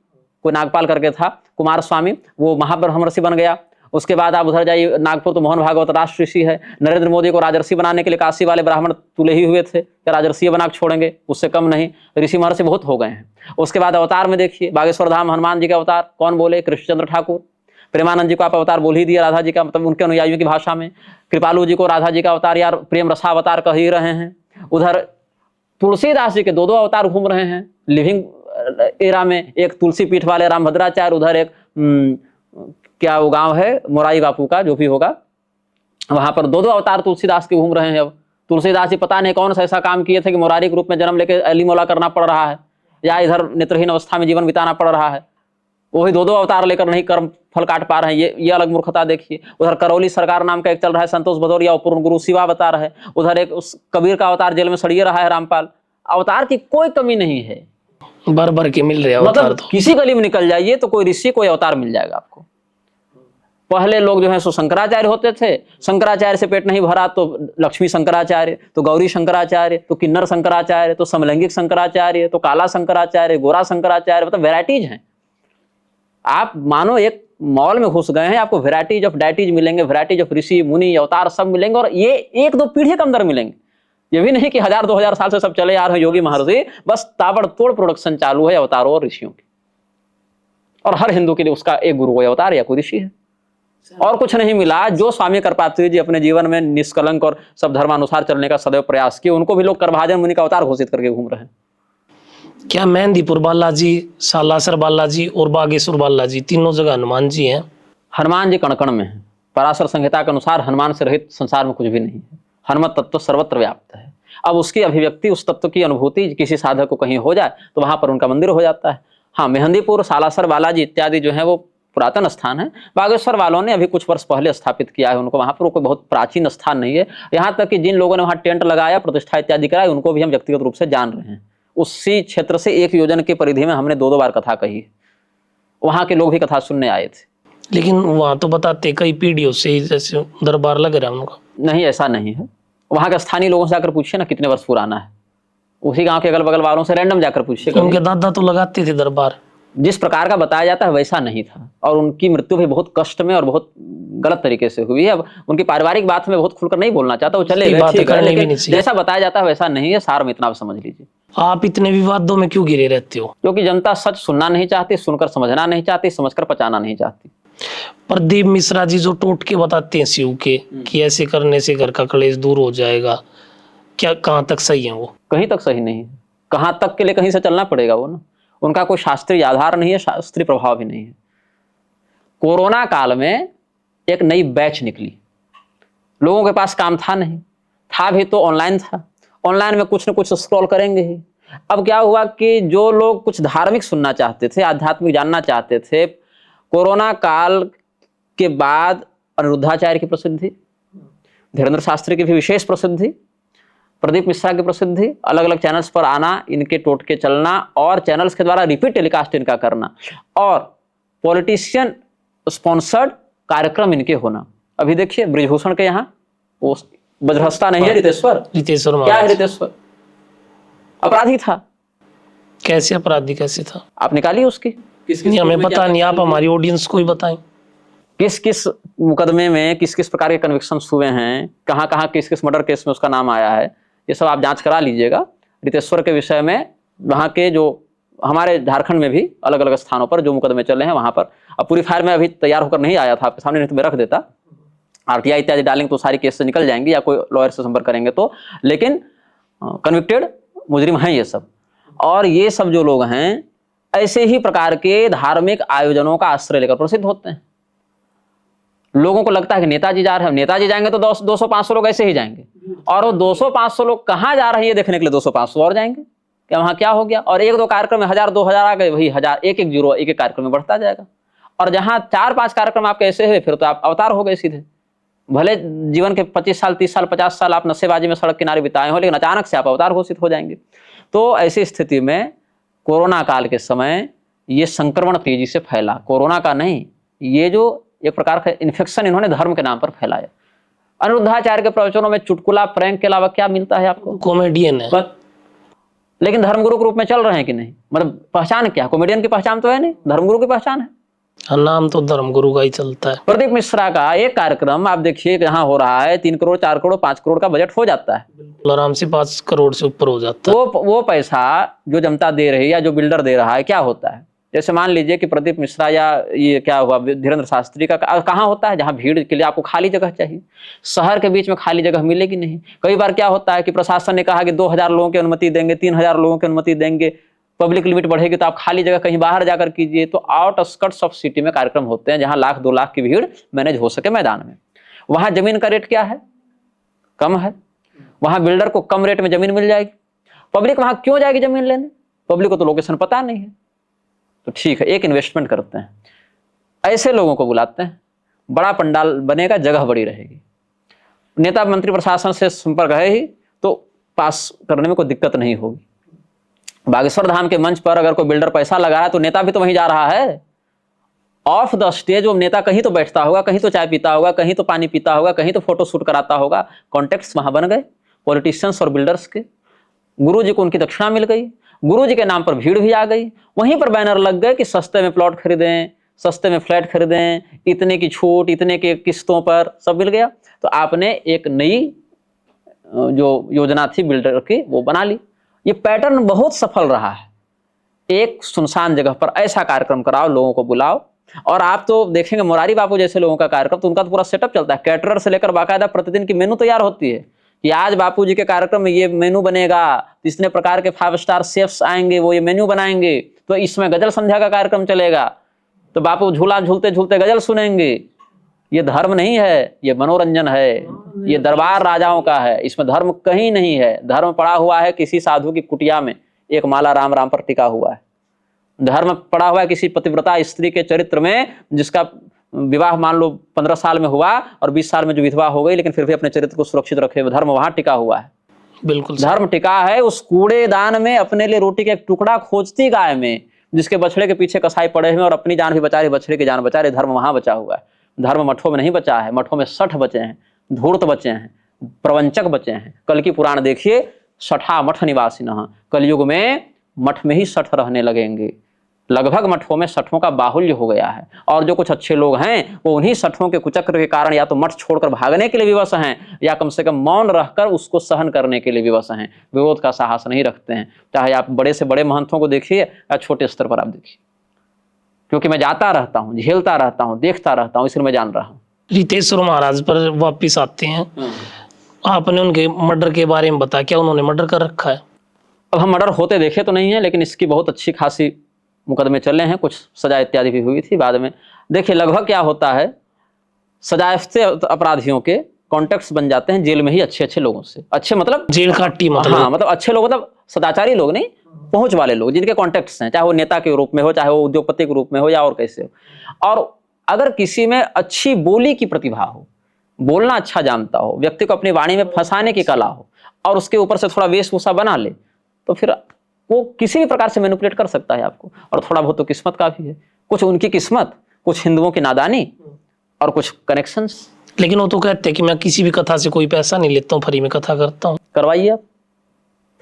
कोई नागपाल करके था, कुमार स्वामी, वो महाब्रह्मर्षि बन गया। उसके बाद आप उधर जाइए नागपुर तो मोहन भागवत राष्ट्र ऋषि है। नरेंद्र मोदी को राजर्षि बनाने के लिए काशी वाले ब्राह्मण तुले ही हुए थे, क्या राजर्षि बना के छोड़ेंगे? उससे कम नहीं, ऋषि महर्षि बहुत हो गए हैं। उसके बाद अवतार में देखिए, बागेश्वर धाम हनुमान जी का अवतार कौन बोले? कृष्णचंद्र ठाकुर। प्रेमानंद जी को आप अवतार बोल ही दिया राधा जी का, मतलब उनके अनुयायियों की भाषा में। कृपालु जी को राधा जी का अवतार यार प्रेम रसावतार कह ही रहे हैं। उधर तुलसीदास जी के 2 अवतार घूम रहे हैं लिविंग एरा में, एक तुलसी पीठ वाले रामभद्राचार्य, उधर एक क्या वो गांव है मोराई बापू का जो भी होगा, वहां पर 2 अवतार तुलसीदास के घूम रहे हैं। अब तुलसीदास जी पता नहीं कौन सा ऐसा काम किए थे कि मुरारी के रूप में जन्म लेके अली मौला करना पड़ रहा है, या इधर नेत्रहीन अवस्था में जीवन बिताना पड़ रहा है। वही 2 अवतार लेकर नहीं कर्म फल काट पा रहे हैं। ये अलग मूर्खता देखिए। उधर करौली सरकार नाम का एक चल रहा है, संतोष भदौरिया पूर्ण गुरु शिवा अवतार है। उधर एक उस कबीर का अवतार जेल में सड़िए रहा है रामपाल। अवतार की कोई कमी नहीं है, भर भर के मिल रहे हैं अवतार। मतलब किसी गली में निकल जाइए तो कोई ऋषि कोई अवतार मिल जाएगा आपको। पहले लोग जो है सो शंकराचार्य होते थे, शंकराचार्य से पेट नहीं भरा तो लक्ष्मी शंकराचार्य, तो गौरी शंकराचार्य, तो किन्नर शंकराचार्य, तो समलैंगिक शंकराचार्य, तो काला शंकराचार्य, गोरा शंकराचार्य, मतलब वेराइटीज हैं। आप मानो एक मॉल में घुस गए हैं, आपको वेराइटीज ऑफ डाइटीज मिलेंगे, वेराइटीज ऑफ ऋषि मुनि अवतार सब मिलेंगे, और ये 1-2 पीढ़ी के अंदर मिलेंगे। ये भी नहीं कि 1000-2000 साल से सब चले आ रहे हैं योगी महर्षि, बस ताबड़तोड़ प्रोडक्शन चालू है अवतारों और ऋषियों की। और हर हिंदू के लिए उसका एक गुरु कोई अवतार या कोई ऋषि है, और कुछ नहीं मिला। जो स्वामी कृपात्री जी अपने जीवन में निष्कलंक और सब धर्मानुसार चलने का सदैव प्रयास किए, उनको भी लोग करभाजन मुनि का अवतार घोषित करके घूम रहे हैं। क्या मेहंदीपुर बालाजी, सालासर बालाजी और बागेश्वर बालाजी तीनों जगह हनुमान जी हैं? हनुमान जी कण कण में है। पराशर संहिता के अनुसार हनुमान से रहित संसार में कुछ भी नहीं है। हनुमत तत्व सर्वत्र व्याप्त है। अब उसकी अभिव्यक्ति, उस तत्व की अनुभूति किसी साधक को कहीं हो जाए तो वहां पर उनका मंदिर हो जाता है। हाँ, मेहंदीपुर, सालासर बालाजी इत्यादि जो है वो पुरातन स्थान है। बागेश्वर वालों ने अभी कुछ वर्ष पहले स्थापित किया है उनको, वहां पर कोई बहुत प्राचीन स्थान नहीं है। यहाँ तक कि जिन लोगों ने वहां टेंट लगाया, प्रतिष्ठा इत्यादि कराई, उनको भी हम व्यक्तिगत रूप से जान रहे हैं। उसी क्षेत्र से 1 योजन की परिधि में हमने 2 बार कथा कही है। वहां के लोग भी कथा सुनने आए थे। लेकिन वहां तो बताते कई पीढ़ियों से जैसे दरबार लग रहा है उनका। नहीं, ऐसा नहीं है। वहां के स्थानीय लोगों से जाकर पूछिए ना कितने वर्ष पुराना है। उसी गांव के अगल बगल वालों से रैंडम जाकर पूछिए। उनके दादा तो लगाते थे दरबार। जिस प्रकार का बताया जाता है वैसा नहीं था, और उनकी मृत्यु भी बहुत कष्ट में और बहुत गलत तरीके से हुई है। अब उनकी पारिवारिक बात में बहुत खुलकर नहीं बोलना चाहता, वो चले गए, ठीक है, लेकिन जैसा बताया जाता है वैसा नहीं है। सार में इतना आप समझ लीजिए। आप इतने विवादों में क्यों घिरे रहते हो? क्योंकि जनता सच सुनना नहीं चाहती, सुनकर समझना नहीं चाहती, समझकर पचाना नहीं चाहती। प्रदीप मिश्रा जी जो टोट के बताते हैं शिव के कि ऐसे करने से घर का क्लेश दूर हो जाएगा, क्या कहाँ तक सही है वो? कहीं तक सही नहीं है। कहाँ तक के लिए कहीं से चलना पड़ेगा वो ना। उनका कोई शास्त्रीय आधार नहीं है, शास्त्रीय प्रभाव भी नहीं है। कोरोना काल में एक नई बैच निकली, लोगों के पास काम था नहीं, था भी तो ऑनलाइन था। ऑनलाइन में कुछ न कुछ स्क्रॉल करेंगे ही, अब क्या हुआ कि जो लोग कुछ धार्मिक सुनना चाहते थे, आध्यात्मिक जानना चाहते थे, कोरोना काल के बाद अनिरुद्धाचार्य की प्रसिद्धि, धीरेन्द्र शास्त्री की भी विशेष प्रसिद्धि, प्रदीप मिश्रा की प्रसिद्धि, अलग अलग चैनल्स पर आना, इनके टोटके चलना और चैनल्स के द्वारा रिपीट टेलीकास्ट इनका करना और पॉलिटिशियन स्पॉन्सर्ड कार्यक्रम इनके होना। अभी देखिए ब्रिजभूषण के यहाँ वो बजरस्ता नहीं है, रितेश्वर रितेश्वर क्या है? महाराज रितेश्वर अपराधी था। कैसे अपराधी कैसे था? आप निकालिए उसकी नहीं, हमें पता नहीं, आप हमारी ऑडियंस को ही बताएं। किस किस मुकदमे में किस किस प्रकार के कन्विक्शंस हुए हैं, कहाँ कहाँ किस किस मर्डर केस में उसका नाम आया है, ये सब आप जांच करा लीजिएगा। रितेश्वर के विषय में वहाँ के जो हमारे झारखंड में भी अलग अलग स्थानों पर जो मुकदमे चल रहे हैं वहाँ पर, अब पूरी फाइल में अभी तैयार होकर नहीं आया था आपके सामने, नहीं तो मैं रख देता। आरटीआई इत्यादि डालेंगे तो सारी केस से निकल जाएंगी, या कोई लॉयर से संपर्क करेंगे तो। लेकिन कन्विक्टेड मुजरिम हैं ये सब, और ये सब जो लोग हैं ऐसे ही प्रकार के धार्मिक आयोजनों का आश्रय लेकर प्रसिद्ध होते हैं। लोगों को लगता है कि नेताजी जा रहे हैं, नेताजी जाएंगे तो 200-500 लोग ऐसे ही जाएंगे, और वो 200-500 लोग कहाँ जा रहे हैं ये देखने के लिए 200-500 और जाएंगे, क्या वहां क्या हो गया। और 1-2 कार्यक्रम में 1000-2000 आ गए, वही 1000 एक जीरो एक कार्यक्रम में बढ़ता जाएगा। और जहां 4-5 कार्यक्रम आपके ऐसे हुए फिर तो आप अवतार हो गए सीधे। भले जीवन के 25 साल 30 साल 50 साल आप नशेबाजी में सड़क किनारे बिताए हो, लेकिन अचानक से आप अवतार घोषित हो जाएंगे। तो ऐसी स्थिति में कोरोना काल के समय ये संक्रमण तेजी से फैला। कोरोना का नहीं, ये जो एक प्रकार का इन्फेक्शन इन्होंने धर्म के नाम पर फैलाया। अनिरुद्धाचार्य के प्रवचनों में चुटकुला प्रैंक के अलावा क्या मिलता है आपको? कॉमेडियन है, लेकिन धर्मगुरु के रूप में चल रहे हैं कि नहीं? मतलब पहचान क्या? कॉमेडियन की पहचान तो है नहीं, धर्मगुरु की पहचान है। नाम तो धर्मगुरु का ही चलता है। प्रदीप मिश्रा का एक कार्यक्रम आप देखिए यहाँ हो रहा है, 3 करोड़ 4 करोड़ 5 करोड़ का बजट हो जाता है, आराम से 5 करोड़ से ऊपर हो जाता है। वो पैसा जो जनता दे रही है या जो बिल्डर दे रहा है, क्या होता है? जैसे मान लीजिए कि प्रदीप मिश्रा या ये क्या हुआ धीरेन्द्र शास्त्री का कहाँ होता है? जहाँ भीड़ के लिए आपको खाली जगह चाहिए। शहर के बीच में खाली जगह मिलेगी नहीं। कई बार क्या होता है कि प्रशासन ने कहा कि 2000 लोगों की अनुमति देंगे, 3000 लोगों की अनुमति देंगे, पब्लिक लिमिट बढ़ेगी तो आप खाली जगह कहीं बाहर जाकर कीजिए। तो आउटस्कर्ट्स ऑफ सिटी में कार्यक्रम होते हैं जहां 1-2 लाख की भीड़ मैनेज हो सके मैदान में। वहां जमीन का रेट क्या है? कम है। वहां बिल्डर को कम रेट में जमीन मिल जाएगी। पब्लिक वहां क्यों जाएगी जमीन लेने? पब्लिक को तो लोकेशन पता नहीं है। तो ठीक है, एक इन्वेस्टमेंट करते हैं, ऐसे लोगों को बुलाते हैं, बड़ा पंडाल बनेगा, जगह बड़ी रहेगी, नेता मंत्री प्रशासन से संपर्क है ही तो पास करने में कोई दिक्कत नहीं होगी। बागेश्वर धाम के मंच पर अगर कोई बिल्डर पैसा लगा रहा है तो नेता भी तो वहीं जा रहा है। ऑफ द स्टेज वो नेता कहीं तो बैठता होगा, कहीं तो चाय पीता होगा, कहीं तो पानी पीता होगा, कहीं तो फोटो शूट कराता होगा। कॉन्टेक्ट्स वहां बन गए पॉलिटिशियंस और बिल्डर्स के। गुरु जी को उनकी दक्षिणा मिल गई, गुरु जी के नाम पर भीड़ भी आ गई। वहीं पर बैनर लग गए कि सस्ते में प्लॉट खरीदें, सस्ते में फ्लैट खरीदें, इतने की छूट, इतने के किस्तों पर, सब मिल गया। तो आपने एक नई जो योजना थी बिल्डर की वो बना ली। ये पैटर्न बहुत सफल रहा है। एक सुनसान जगह पर ऐसा कार्यक्रम कराओ, लोगों को बुलाओ। और आप तो देखेंगे मोरारी बापू जैसे लोगों का कार्यक्रम, तो उनका तो पूरा सेटअप चलता है, कैटरर से लेकर बाकायदा प्रतिदिन की मेनू तैयार होती है कि आज बापू जी के कार्यक्रम में ये मेनू बनेगा, इतने प्रकार के 5 स्टार शेफ्स आएंगे, वो ये मेन्यू बनाएंगे, तो इसमें गजल संध्या का कार्यक्रम चलेगा, तो बापू झूला झूलते झूलते गजल सुनेंगे। ये धर्म नहीं है, ये मनोरंजन है, ये दरबार राजाओं का है, इसमें धर्म कहीं नहीं है। धर्म पड़ा हुआ है किसी साधु की कुटिया में, एक माला राम राम पर टिका हुआ है। धर्म पड़ा हुआ है किसी पतिव्रता स्त्री के चरित्र में, जिसका विवाह मान लो 15 साल में हुआ और 20 साल में जो विधवा हो गई, लेकिन फिर भी अपने चरित्र को सुरक्षित रखे, धर्म वहां टिका हुआ है। बिल्कुल धर्म टिका है उस कूड़ेदान में, अपने लिए रोटी का एक टुकड़ा खोजती गाय में, जिसके बछड़े के पीछे कसाई पड़े हुए और अपनी जान भी बचा रहे, बछड़े की जान बचा रहे। धर्म वहां बचा हुआ है। धर्म मठों में नहीं बचा है। मठों में 60 बचे हैं, धूर्त बचे हैं, प्रवंचक बचे हैं। कल की पुराण देखिए, 60 मठ निवासिनः। कलयुग में मठ में ही 60 रहने लगेंगे। लगभग मठों में 60 का बाहुल्य हो गया है। और जो कुछ अच्छे लोग हैं वो उन्हीं 60 के कुचक्र के कारण या तो मठ छोड़कर भागने के लिए विवश हैं, या कम से कम मौन रहकर उसको सहन करने के लिए विवश हैं। विरोध का साहस नहीं रखते हैं। चाहे आप बड़े से बड़े महंतों को देखिए या छोटे स्तर पर आप देखिए, क्योंकि मैं जाता रहता हूँ, झेलता रहता हूँ, देखता रहता हूँ, इसलिए मैं जान रहा हूँ। रितेश्वर महाराज पर वापिस आते हैं। आपने उनके मर्डर के बारे में बताया, क्या उन्होंने मर्डर कर रखा है? अब हम मर्डर होते देखे तो नहीं है, लेकिन इसकी बहुत अच्छी खासी मुकदमे चले हैं, कुछ सजा इत्यादि भी हुई थी बाद में। देखिए लगभग क्या होता है, सजायाफ्ते अपराधियों के कॉन्टेक्ट्स बन जाते हैं जेल में ही अच्छे अच्छे लोगों से। अच्छे मतलब जेल काटी मतलब? हाँ, मतलब अच्छे लोग मतलब सदाचारी लोग नहीं, पहुंच वाले लोग, जिनके कॉन्टेक्ट्स हैं, चाहे वो नेता के रूप में हो, चाहे वो उद्योगपति के रूप में हो, या और कैसे हो। और अगर किसी में अच्छी बोली की प्रतिभा हो, बोलना अच्छा जानता हो, व्यक्ति को अपनी वाणी में फंसाने की कला हो, और उसके ऊपर से थोड़ा वेशभूषा बना ले, तो फिर वो किसी भी प्रकार से मैनिपुलेट कर सकता है आपको। और थोड़ा बहुत तो किस्मत का भी है, कुछ उनकी किस्मत, कुछ हिंदुओं की नादानी, और कुछ कनेक्शंस। लेकिन वो तो कहते हैं कि मैं किसी भी कथा से कोई पैसा नहीं लेता हूँ, फ्री में कथा करता हूँ। करवाइए आप,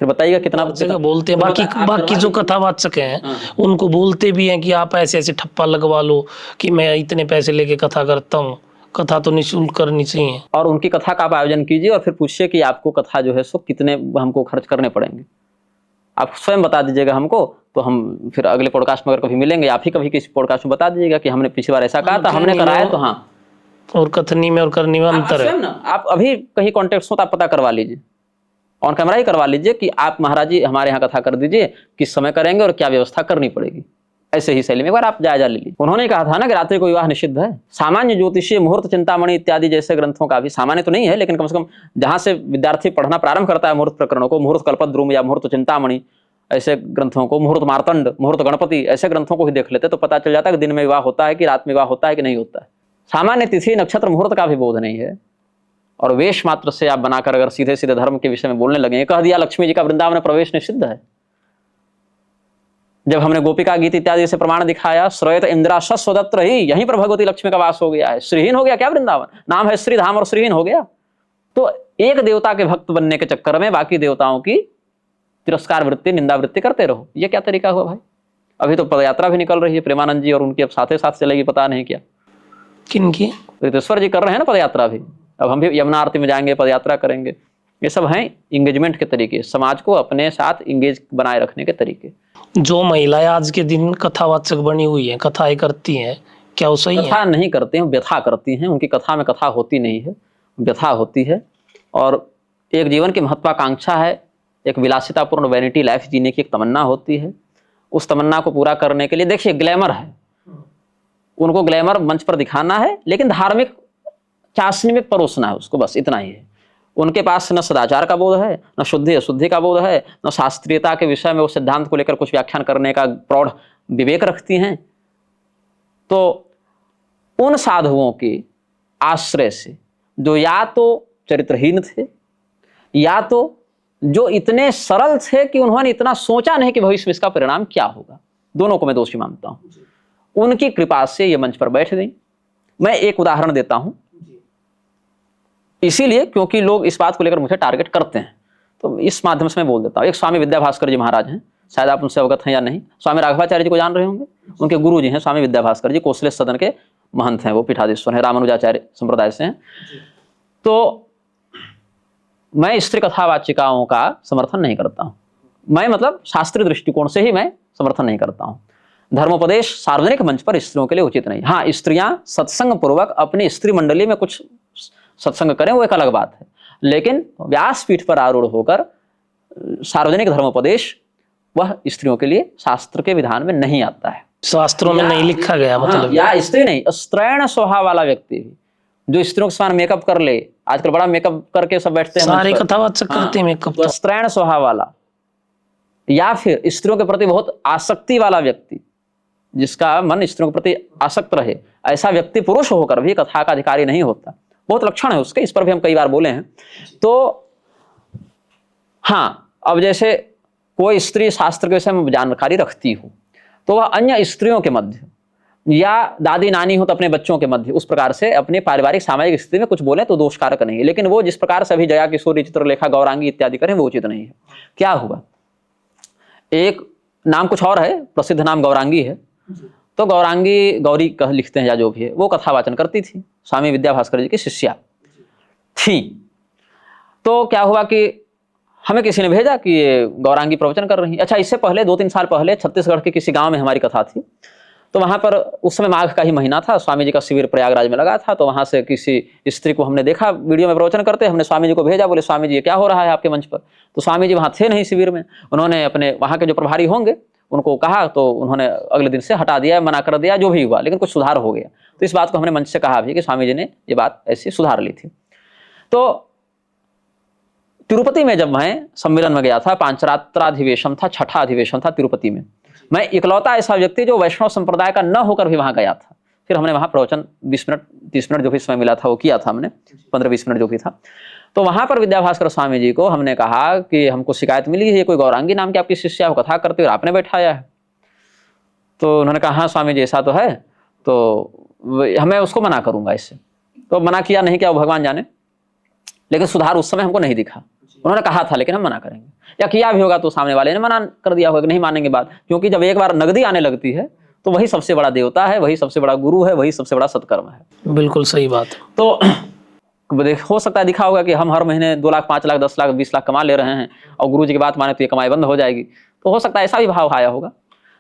फिर बताइएगा कितना जगह बोलते हैं, बाकी जो कथावाचक हैं उनको बोलते भी हैं कि आप ऐसे ऐसे ठप्पा लगवा लो कि मैं इतने पैसे लेके कथा करता हूँ। कथा तो निःशुल्क करनी चाहिए। और उनकी कथा का आप आयोजन कीजिए और फिर पूछिए कि आपको कथा जो है सो कितने हमको खर्च करने पड़ेंगे, आप स्वयं बता दीजिएगा हमको, तो हम फिर अगले पॉडकास्ट में अगर कभी मिलेंगे, आप ही कभी किसी पॉडकास्ट में बता दीजिएगा कि हमने पिछली बार ऐसा कहा था, हमने कराया। तो हाँ, और कथनी में और करनी में अंतर है। आप अभी कहीं कॉन्टेक्ट हो तो आप पता करवा लीजिए, ऑन कैमरा ही करवा लीजिए कि आप महाराज जी हमारे यहाँ कथा कर दीजिए, किस समय करेंगे और क्या व्यवस्था करनी पड़ेगी। ऐसे ही शैली में एक बार आप जायजा ले लीजिए। उन्होंने कहा था ना कि रात्रि को विवाह निषिद्ध है। सामान्य ज्योतिषीय मुहूर्त चिंतामणि इत्यादि जैसे ग्रंथों का भी, सामान्य तो नहीं है लेकिन कम से कम जहां से विद्यार्थी पढ़ना प्रारंभ करता है मुहूर्त प्रकरणों को, मुहूर्त कल्पद्रुम या मुहूर्त चिंतामणि ऐसे ग्रंथों को, मुहूर्त मार्तंड, मुहूर्त गणपति ऐसे ग्रंथों को ही देख लेते तो पता चल जाता है कि दिन में विवाह होता है कि रात में विवाह होता है कि नहीं होता है। सामान्य तिथि नक्षत्र मुहूर्त का भी बोध नहीं है, और वेश मात्र से आप बनाकर अगर सीधे सीधे धर्म के विषय में बोलने लगे, कह दिया लक्ष्मी जी का वृंदावन में प्रवेश निषिद्ध है। जब हमने गोपिका गीत इत्यादि से प्रमाण दिखाया, श्रयत इंद्रा स्वदत्र ही, यहीं पर भगवती लक्ष्मी का वास हो गया है, श्रीहीन हो गया क्या वृंदावन, नाम है श्रीधाम और श्रीहीन हो गया। तो एक देवता के भक्त बनने के चक्कर में बाकी देवताओं की तिरस्कार वृत्ति, निंदा वृत्ति करते रहो, ये क्या तरीका हुआ भाई। अभी तो पदयात्रा भी निकल रही है, प्रेमानंद जी और उनकी अब साथ साथ चलेगी, पता नहीं क्या किनकी, रितेश्वर जी कर रहे हैं ना पदयात्रा भी। अब हम भी यमुना आरती में जाएंगे, पदयात्रा करेंगे। ये सब हैं इंगेजमेंट के तरीके, समाज को अपने साथ इंगेज बनाए रखने के तरीके। जो महिलाएं आज के दिन कथावाचक बनी हुई हैं, कथाएं करती हैं, क्या वो सही है? कथा नहीं करती हैं, व्यथा करती हैं। उनकी कथा में कथा होती नहीं है, व्यथा होती है। और एक जीवन की महत्वाकांक्षा है, एक विलासितापूर्ण वैनिटी लाइफ जीने की एक तमन्ना होती है। उस तमन्ना को पूरा करने के लिए देखिए ग्लैमर है, उनको ग्लैमर मंच पर दिखाना है, लेकिन धार्मिक चाशनी में परोसना है उसको, बस इतना ही है। उनके पास न सदाचार का बोध है, न शुद्धि अशुद्धि का बोध है, न शास्त्रीयता के विषय में उस सिद्धांत को लेकर कुछ व्याख्यान करने का प्रौढ़ विवेक रखती हैं। तो उन साधुओं के आश्रय से जो या तो चरित्रहीन थे, या तो जो इतने सरल थे कि उन्होंने इतना सोचा नहीं कि भविष्य में इसका परिणाम क्या होगा, दोनों को मैं दोषी मानता हूं, उनकी कृपा से ये मंच पर बैठ गई। मैं एक उदाहरण देता हूं, इसीलिए क्योंकि लोग इस बात को लेकर मुझे टारगेट करते हैं, तो इस माध्यम से मैं बोल देता हूं। एक स्वामी विद्याभास्कर जी महाराज हैं, शायद आप उनसे अवगत हैं या नहीं। स्वामी राघवाचार्य जी को जान रहे होंगे, उनके गुरु जी हैं स्वामी विद्याभास्कर जी, कोसले सदन के महंत हैं, वो पीठाधीश्वर हैं, रामानुजाचार्य संप्रदाय से हैं। तो मैं स्त्री कथावाचिकाओं का समर्थन नहीं करता हूं, मैं मतलब शास्त्रीय दृष्टिकोण से ही मैं समर्थन नहीं करता हूं। धर्मोपदेश सार्वजनिक मंच पर स्त्रियों के लिए उचित नहीं। हाँ, स्त्रियां सत्संग पूर्वक अपनी स्त्री मंडली में कुछ सत्संग करें, वो एक अलग बात है, लेकिन व्यासपीठ पर आरूढ़ होकर सार्वजनिक धर्मोपदेश वह स्त्रियों के लिए शास्त्र के विधान में नहीं आता है, शास्त्रों में नहीं लिखा गया। मतलब या स्त्री नहीं, स्त्रैण स्वभाव वाला व्यक्ति भी जो स्त्रियों के समान मेकअप कर ले, आजकल बड़ा मेकअप करके सब बैठते हैं, सारे कथावाचक करते हैं मेकअप। तो स्त्रैण स्वभाव वाला, या फिर स्त्रियों के प्रति बहुत आसक्ति वाला व्यक्ति, जिसका मन स्त्रियों के प्रति आसक्त रहे, ऐसा व्यक्ति पुरुष होकर भी कथा का अधिकारी नहीं होता। बहुत लक्षण है उसके, इस पर भी हम कई बार बोले हैं। तो हाँ, अब जैसे कोई स्त्री शास्त्र के विषय में जानकारी रखती हो, तो वह अन्य स्त्रियों के मध्य या दादी नानी हो तो अपने बच्चों के मध्य उस प्रकार से अपने पारिवारिक सामाजिक स्थिति में कुछ बोले तो दोषकारक नहीं है। लेकिन वो जिस प्रकार से अभी जया किशोरी, चित्रलेखा, गौरांगी इत्यादि करें, वो उचित नहीं है। क्या हुआ, एक नाम कुछ और है, प्रसिद्ध नाम गौरांगी है, तो गौरांगी, गौरी कह लिखते हैं या जो भी है, वो कथावाचन करती थी, स्वामी विद्याभास्कर जी की शिष्या थी। तो क्या हुआ कि हमें किसी ने भेजा कि ये गौरांगी प्रवचन कर रही है। अच्छा, इससे पहले 2-3 साल पहले छत्तीसगढ़ के किसी गांव में हमारी कथा थी, तो वहां पर उस समय माघ का ही महीना था, स्वामी जी का शिविर प्रयागराज में लगा था। तो वहां से किसी स्त्री को हमने देखा वीडियो में प्रवचन करते, हमने स्वामी जी को भेजा, बोले स्वामी जी ये क्या हो रहा है आपके मंच पर। तो स्वामी जी वहां थे नहीं शिविर में, उन्होंने अपने वहां के जो प्रभारी होंगे उनको कहा, तो उन्होंने अगले दिन से हटा दिया, मना कर दिया, जो भी हुआ, लेकिन कुछ सुधार हो गया। तो इस बात को हमने मंच से कहा भी कि स्वामी जी ने ये बात ऐसी सुधार ली थी। तो तिरुपति में जब मैं सम्मेलन में गया था, पांचरात्र अधिवेशन था, छठा अधिवेशन था तिरुपति में, मैं इकलौता ऐसा व्यक्ति जो वैष्णव संप्रदाय का न होकर भी वहां गया था। फिर हमने वहां प्रवचन 20 मिनट 30 मिनट जो भी समय मिला था वो किया था हमने, 15-20 मिनट जो भी था। तो वहां पर विद्याभास्कर स्वामी जी को हमने कहा कि हमको शिकायत मिली है, कोई गौरांगी नाम की आपकी शिष्या हो, कथा करते हुए आपने बैठाया है। तो उन्होंने कहा हाँ स्वामी जी ऐसा तो है, तो हमें उसको मना करूंगा इससे। तो मना किया नहीं किया वो भगवान जाने, लेकिन सुधार उस समय हमको नहीं दिखा। उन्होंने कहा था लेकिन हम मना करेंगे, या किया भी होगा तो सामने वाले ने मना कर दिया होगा कि नहीं मानेंगे बात, क्योंकि जब एक बार नगदी आने लगती है तो वही सबसे बड़ा देवता है, वही सबसे बड़ा गुरु है, वही सबसे बड़ा सत्कर्म है। बिल्कुल सही बात। तो हो सकता है दिखा होगा कि हम हर महीने 2 लाख 5 लाख 10 लाख 20 लाख कमा ले रहे हैं और गुरु जी की बात माने तो ये कमाई बंद हो जाएगी, तो हो सकता है ऐसा भी भाव आया होगा।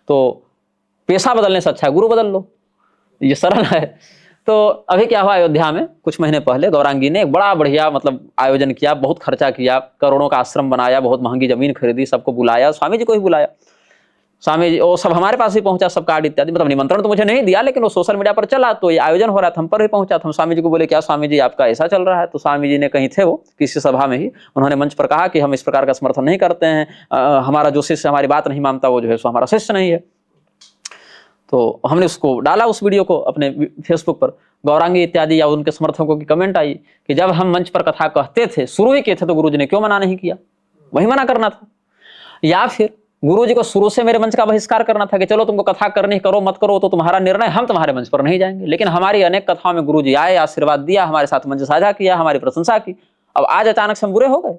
तो पेशा बदलने से अच्छा है गुरु बदल लो, ये सरल है। तो अभी क्या हुआ अयोध्या में कुछ महीने पहले गौरांगी ने एक बड़ा बढ़िया मतलब आयोजन किया, बहुत खर्चा किया, करोड़ों का आश्रम बनाया, बहुत महंगी जमीन खरीदी, सबको बुलाया, स्वामी जी को ही बुलाया। स्वामी जी वो सब हमारे पास ही पहुंचा, सब कार्ड इत्यादि, मतलब निमंत्रण तो मुझे नहीं दिया लेकिन वो सोशल मीडिया पर चला, तो ये आयोजन हो रहा था, हम पर भी पहुंचा था। हम स्वामी जी को बोले क्या स्वामी जी आपका ऐसा चल रहा है? तो स्वामी जी ने कहीं थे वो किसी सभा में ही, उन्होंने मंच पर कहा कि हम इस प्रकार का समर्थन नहीं करते हैं, हमारा जो शिष्य हमारी बात नहीं मानता वो जो है सो हमारा शिष्य नहीं है। तो हमने उसको डाला उस वीडियो को अपने फेसबुक पर, गौरांगी इत्यादि या उनके समर्थकों की कमेंट आई कि जब हम मंच पर कथा कहते थे, शुरू ही किए थे, तो गुरुजी ने क्यों मना नहीं किया? वही मना करना था। या फिर गुरुजी को शुरू से मेरे मंच का बहिष्कार करना था कि चलो तुमको कथा करनी करो मत करो तो तुम्हारा निर्णय, हम तुम्हारे मंच पर नहीं जाएंगे। लेकिन हमारी अनेक कथाओं में गुरुजी आए, आशीर्वाद दिया, हमारे साथ मंच साझा किया, हमारी प्रशंसा की। अब आज अचानक से हम बुरे हो गए,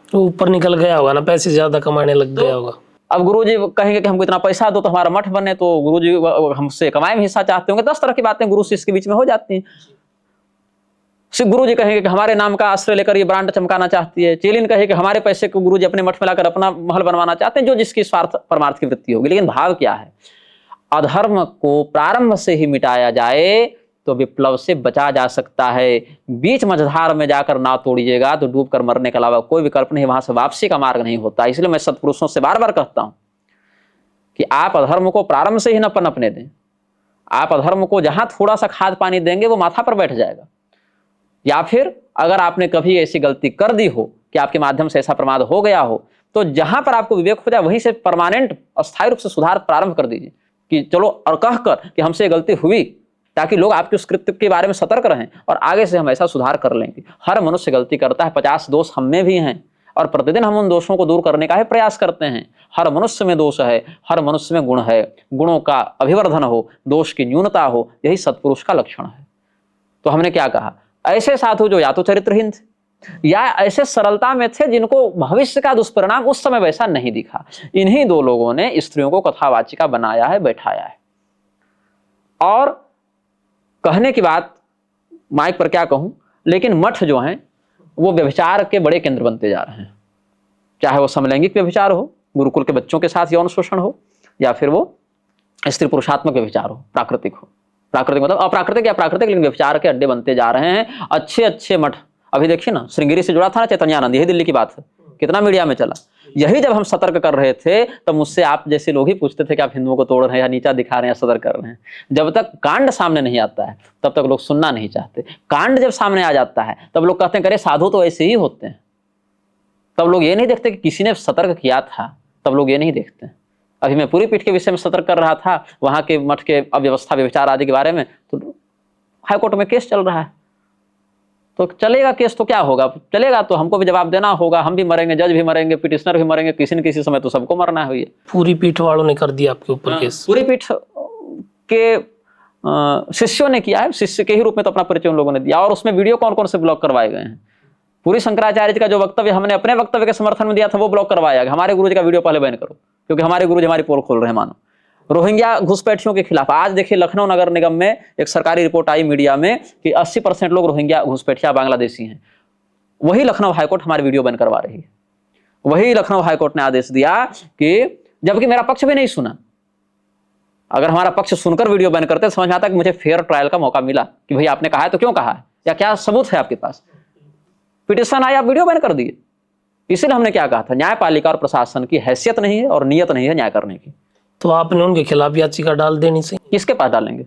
तो ऊपर निकल गया होगा ना, पैसे ज्यादा कमाने लग गया होगा। अब गुरुजी कहेंगे कि हमको इतना पैसा दो तो हमारा मठ बने, तो गुरुजी हमसे कमाई में हिस्सा चाहते होंगे। 10 तरह की बातें गुरु शिष्य के बीच में हो जाती हैं। गुरुजी कहेंगे कि हमारे नाम का आश्रय लेकर ये ब्रांड चमकाना चाहती है, चेलिन कहे कि हमारे पैसे को गुरुजी अपने मठ में लाकर अपना महल बनवाना चाहते हैं, जो जिसकी स्वार्थ परमार्थ की वृत्ति होगी। लेकिन भाव क्या है? अधर्म को प्रारंभ से ही मिटाया जाए तो विप्लव से बचा जा सकता है। बीच मझधार में जाकर ना तोड़िएगा तो डूब कर मरने के अलावा कोई विकल्प नहीं, वहां से वापसी का मार्ग नहीं होता। इसलिए मैं सत्पुरुषों से बार बार कहता हूं कि आप अधर्म को प्रारंभ से ही न पनपने दें। आप अधर्म को जहां थोड़ा सा खाद पानी देंगे वो माथा पर बैठ जाएगा। या फिर अगर आपने कभी ऐसी गलती कर दी हो कि आपके माध्यम से ऐसा प्रमाद हो गया हो, तो जहां पर आपको विवेक हो जाए वहीं से परमानेंट अस्थायी रूप से सुधार प्रारंभ कर दीजिए कि चलो, और कहकर कि हमसे गलती हुई, ताकि लोग आपके उस कृत्य के बारे में सतर्क रहें और आगे से हम ऐसा सुधार कर लेंगे। हर मनुष्य गलती करता है, 50 दोष हम में भी हैं और प्रतिदिन हम उन दोषों को दूर करने का ही प्रयास करते हैं। हर मनुष्य में दोष है, हर मनुष्य में गुण है। गुणों का अभिवर्धन हो, दोष की न्यूनता हो, यही सत्पुरुष का लक्षण है। तो हमने क्या कहा? ऐसे साधु जो या तो चरित्रहीन थे या ऐसे सरलता में थे जिनको भविष्य का दुष्परिणाम उस समय वैसा नहीं दिखा, इन्हीं 2 लोगों ने स्त्रियों को कथावाचिका बनाया है, बैठाया है। और कहने की बात माइक पर क्या कहूं, लेकिन मठ जो हैं वो व्यभिचार के बड़े केंद्र बनते जा रहे हैं। चाहे वो समलैंगिक व्यभिचार हो, गुरुकुल के बच्चों के साथ यौन शोषण हो, या फिर वो स्त्री पुरुषात्मक व्यभिचार हो, प्राकृतिक हो। प्राकृतिक मतलब अप्राकृतिक या प्राकृतिक, लेकिन व्यभिचार के अड्डे बनते जा रहे हैं। अच्छे अच्छे मठ, अभी देखिए ना, श्रृंगेरी से जुड़ा था ना चैतन्यानंद, यही दिल्ली की बात है, कितना मीडिया में चला। यही जब हम सतर्क कर रहे थे तब मुझसे आप जैसे लोग ही पूछते थे कि आप हिंदुओं को तोड़ रहे हैं या नीचा दिखा रहे हैं या सदर कर रहे हैं। जब तक कांड सामने नहीं आता है तब तक लोग सुनना नहीं चाहते। कांड जब सामने आ जाता है तब लोग कहते हैं करे साधु तो ऐसे ही होते हैं। तब लोग ये नहीं देखते कि किसी ने सतर्क किया था, तब लोग ये नहीं देखते। अभी मैं पूरी पीठ के विषय में सतर्क कर रहा था, वहां के मठ के अव्यवस्था व्यभिचार आदि के बारे में, तो हाईकोर्ट में केस चल रहा है। तो चलेगा केस तो क्या होगा, चलेगा तो हमको भी जवाब देना होगा, हम भी मरेंगे, जज भी मरेंगे, पिटिशनर भी मरेंगे, किसी न किसी समय तो सबको मरना है। पूरी पीठ वालों ने कर दिया आपके ऊपर केस? पूरी पीठ के शिष्यों ने किया है, शिष्य के ही रूप में तो अपना परिचय उन लोगों ने दिया। और उसमें वीडियो कौन कौन से ब्लॉक करवाए गए हैं। पूरी शंकराचार्य जी का जो वक्तव्य हमने अपने वक्तव्य के समर्थन में दिया था वो ब्लॉक करवाया गया। हमारे गुरु जी का वीडियो पहले बैन करो, क्योंकि हमारे गुरु जी हमारी पोल खोल रहे हैं। मानो रोहिंग्या घुसपैठियों के खिलाफ आज देखिए लखनऊ नगर निगम में एक सरकारी रिपोर्ट आई मीडिया में कि 80% लोग रोहिंग्या घुसपैठिया बांग्लादेशी हैं। वही लखनऊ हाईकोर्ट हमारी वीडियो बैन करवा रही है। वही लखनऊ हाईकोर्ट ने आदेश दिया कि जबकि मेरा पक्ष भी नहीं सुना, अगर हमारा पक्ष सुनकर वीडियो बैन करते समझ आता कि मुझे फेयर ट्रायल का मौका मिला कि भाई आपने कहा है तो क्यों कहा है, या क्या सबूत है आपके पास। पिटिशन आई, आप वीडियो बैन कर दिए। इसीलिए हमने क्या कहा था, न्यायपालिका और प्रशासन की हैसियत नहीं है और नियत नहीं है न्याय करने की। तो आपने उनके खिलाफ याचिका डाल देनी चाहिए। किसके पास डालेंगे?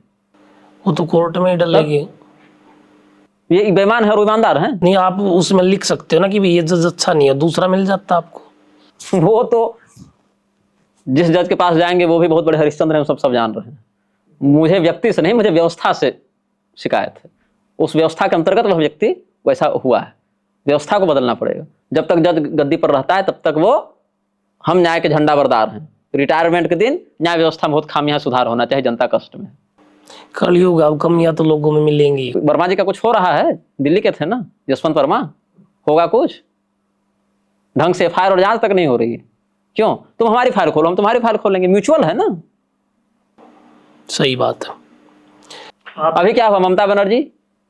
वो तो कोर्ट में ही डालेगी। ये बेईमान है और ईमानदार हैं। नहीं, आप उसमें लिख सकते हो ना कि भाई ये जज अच्छा नहीं है, दूसरा मिल जाता आपको। वो तो जिस जज के पास जाएंगे वो भी बहुत बड़े हरिश्चंद्र हैं, सब जान रहे हैं। मुझे व्यक्ति से नहीं, मुझे व्यवस्था से शिकायत है। उस व्यवस्था के अंतर्गत वह व्यक्ति वैसा हुआ है। व्यवस्था को बदलना पड़ेगा। जब तक जज गद्दी पर रहता है तब तक वो हम न्याय के झंडा बरदार हैं। रिटायरमेंट के दिन न्याय व्यवस्था में बहुत खामियां सुधार होना चाहिए, जनता कष्ट में। कलयुग, अब कमियां तो लोगों में मिलेंगी। वर्मा जी का कुछ हो रहा है, दिल्ली के थे ना जसवंत वर्मा, होगा कुछ ढंग से एफआईआर और जांच तक नहीं हो रही है। क्यों? तुम हमारी फाइल खोलो, हम तुम्हारी फाइल खोलेंगे, म्यूचुअल है ना। सही बात है। अभी क्या हुआ, ममता बनर्जी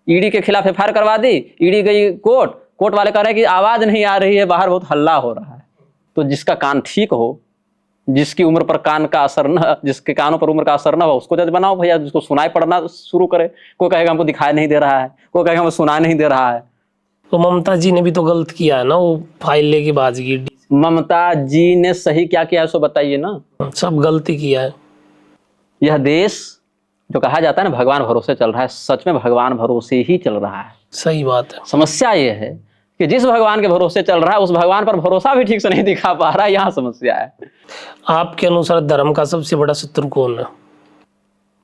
ईडी के खिलाफ एफआईआर करवा दी, ईडी गई कोर्ट, कोर्ट वाले कह रहे हैं कि आवाज नहीं आ रही है, बाहर बहुत हल्ला हो रहा है। तो जिसका कान ठीक हो, जिसकी उम्र पर कान का असर न, जिसके कानों पर उम्र का असर न हो, उसको जज बनाओ भैया, जिसको सुनाई पड़ना शुरू करे। कोई कहेगा हमको दिखाई नहीं दे रहा है, कोई कहेगा हमको सुनाई नहीं दे रहा है। तो ममता जी ने भी तो गलत किया है ना, वो फाइल लेके बाज गई। ममता जी ने सही क्या किया है सो बताइए ना। सब गलती किया है। यह देश जो कहा जाता है ना भगवान भरोसे चल रहा है, सच में भगवान भरोसे ही चल रहा है। सही बात है। समस्या यह है कि जिस भगवान के भरोसे चल रहा है उस भगवान पर भरोसा भी ठीक से नहीं दिखा पा रहा है, यहाँ समस्या है। आपके अनुसार धर्म का सबसे बड़ा शत्रु कौन है?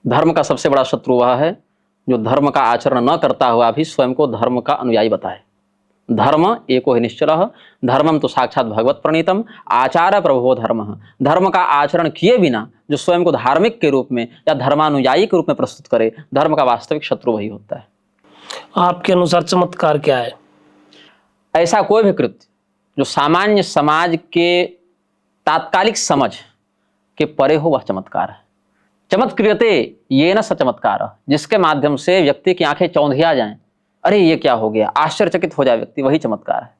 धर्म का सबसे बड़ा शत्रु वह है जो धर्म का आचरण न करता हुआ भी स्वयं को धर्म का अनुयायी बताए। धर्म एको ही निश्चलः, धर्मम तो साक्षात भगवत प्रणीतम, आचार्य प्रभो धर्म। धर्म का आचरण किए बिना जो स्वयं को धार्मिक के रूप में या धर्मानुयायी के रूप में प्रस्तुत करे, धर्म का वास्तविक शत्रु वही होता है। आपके अनुसार चमत्कार क्या है? ऐसा कोई भी कृत्य जो सामान्य समाज के तात्कालिक समझ के परे हो, वह चमत्कार है। चमत्क्रियते ये न सचमत्कार, जिसके माध्यम से व्यक्ति की आंखें चौंधिया जाएं, अरे ये क्या हो गया, आश्चर्यचकित हो जाए व्यक्ति, वही चमत्कार है।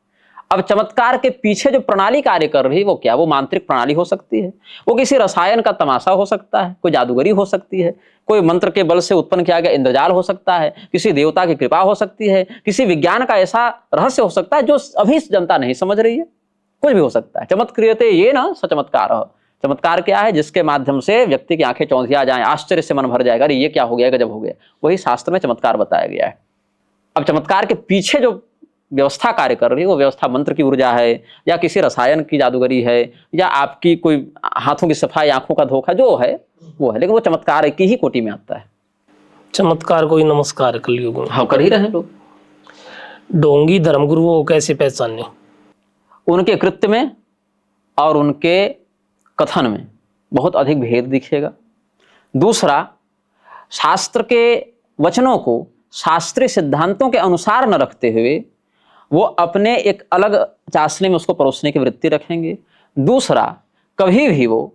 अब चमत्कार के पीछे जो प्रणाली कार्य कर रही है वो क्या? वो मांत्रिक प्रणाली हो सकती है, वो किसी रसायन का तमाशा हो सकता है, कोई जादूगरी हो सकती है, कोई मंत्र के बल से उत्पन्न किया गया इंद्रजाल हो सकता है, किसी देवता की कृपा हो सकती है, किसी विज्ञान का ऐसा रहस्य हो सकता है जो अभी जनता नहीं समझ रही है, कुछ भी हो सकता है। चमत्क्रियते ये ना सचमत्कार। चमत्कार क्या है? जिसके माध्यम से व्यक्ति की आंखें चौंधिया जाए, आश्चर्य से मन भर जाएगा, अरे ये क्या हो गया, गजब हो गया, वही शास्त्र में चमत्कार बताया गया है। अब चमत्कार के पीछे जो व्यवस्था कार्य कर रही है वो व्यवस्था मंत्र की ऊर्जा है, या किसी रसायन की जादूगरी है, या आपकी कोई हाथों की सफाई, आंखों का धोखा जो है वो है, लेकिन वो चमत्कार की ही कोटि में आता है। चमत्कार को ही नमस्कार कलयुग में। हाँ, कर ही रहे लोग। ढोंगी धर्मगुरुओं को कैसे पहचाने? उनके कृत्य में और उनके कथन में बहुत अधिक भेद दिखेगा। दूसरा, शास्त्र के वचनों को शास्त्रीय सिद्धांतों के अनुसार न रखते हुए वो अपने एक अलग चाशनी में उसको परोसने की वृत्ति रखेंगे। दूसरा, कभी भी वो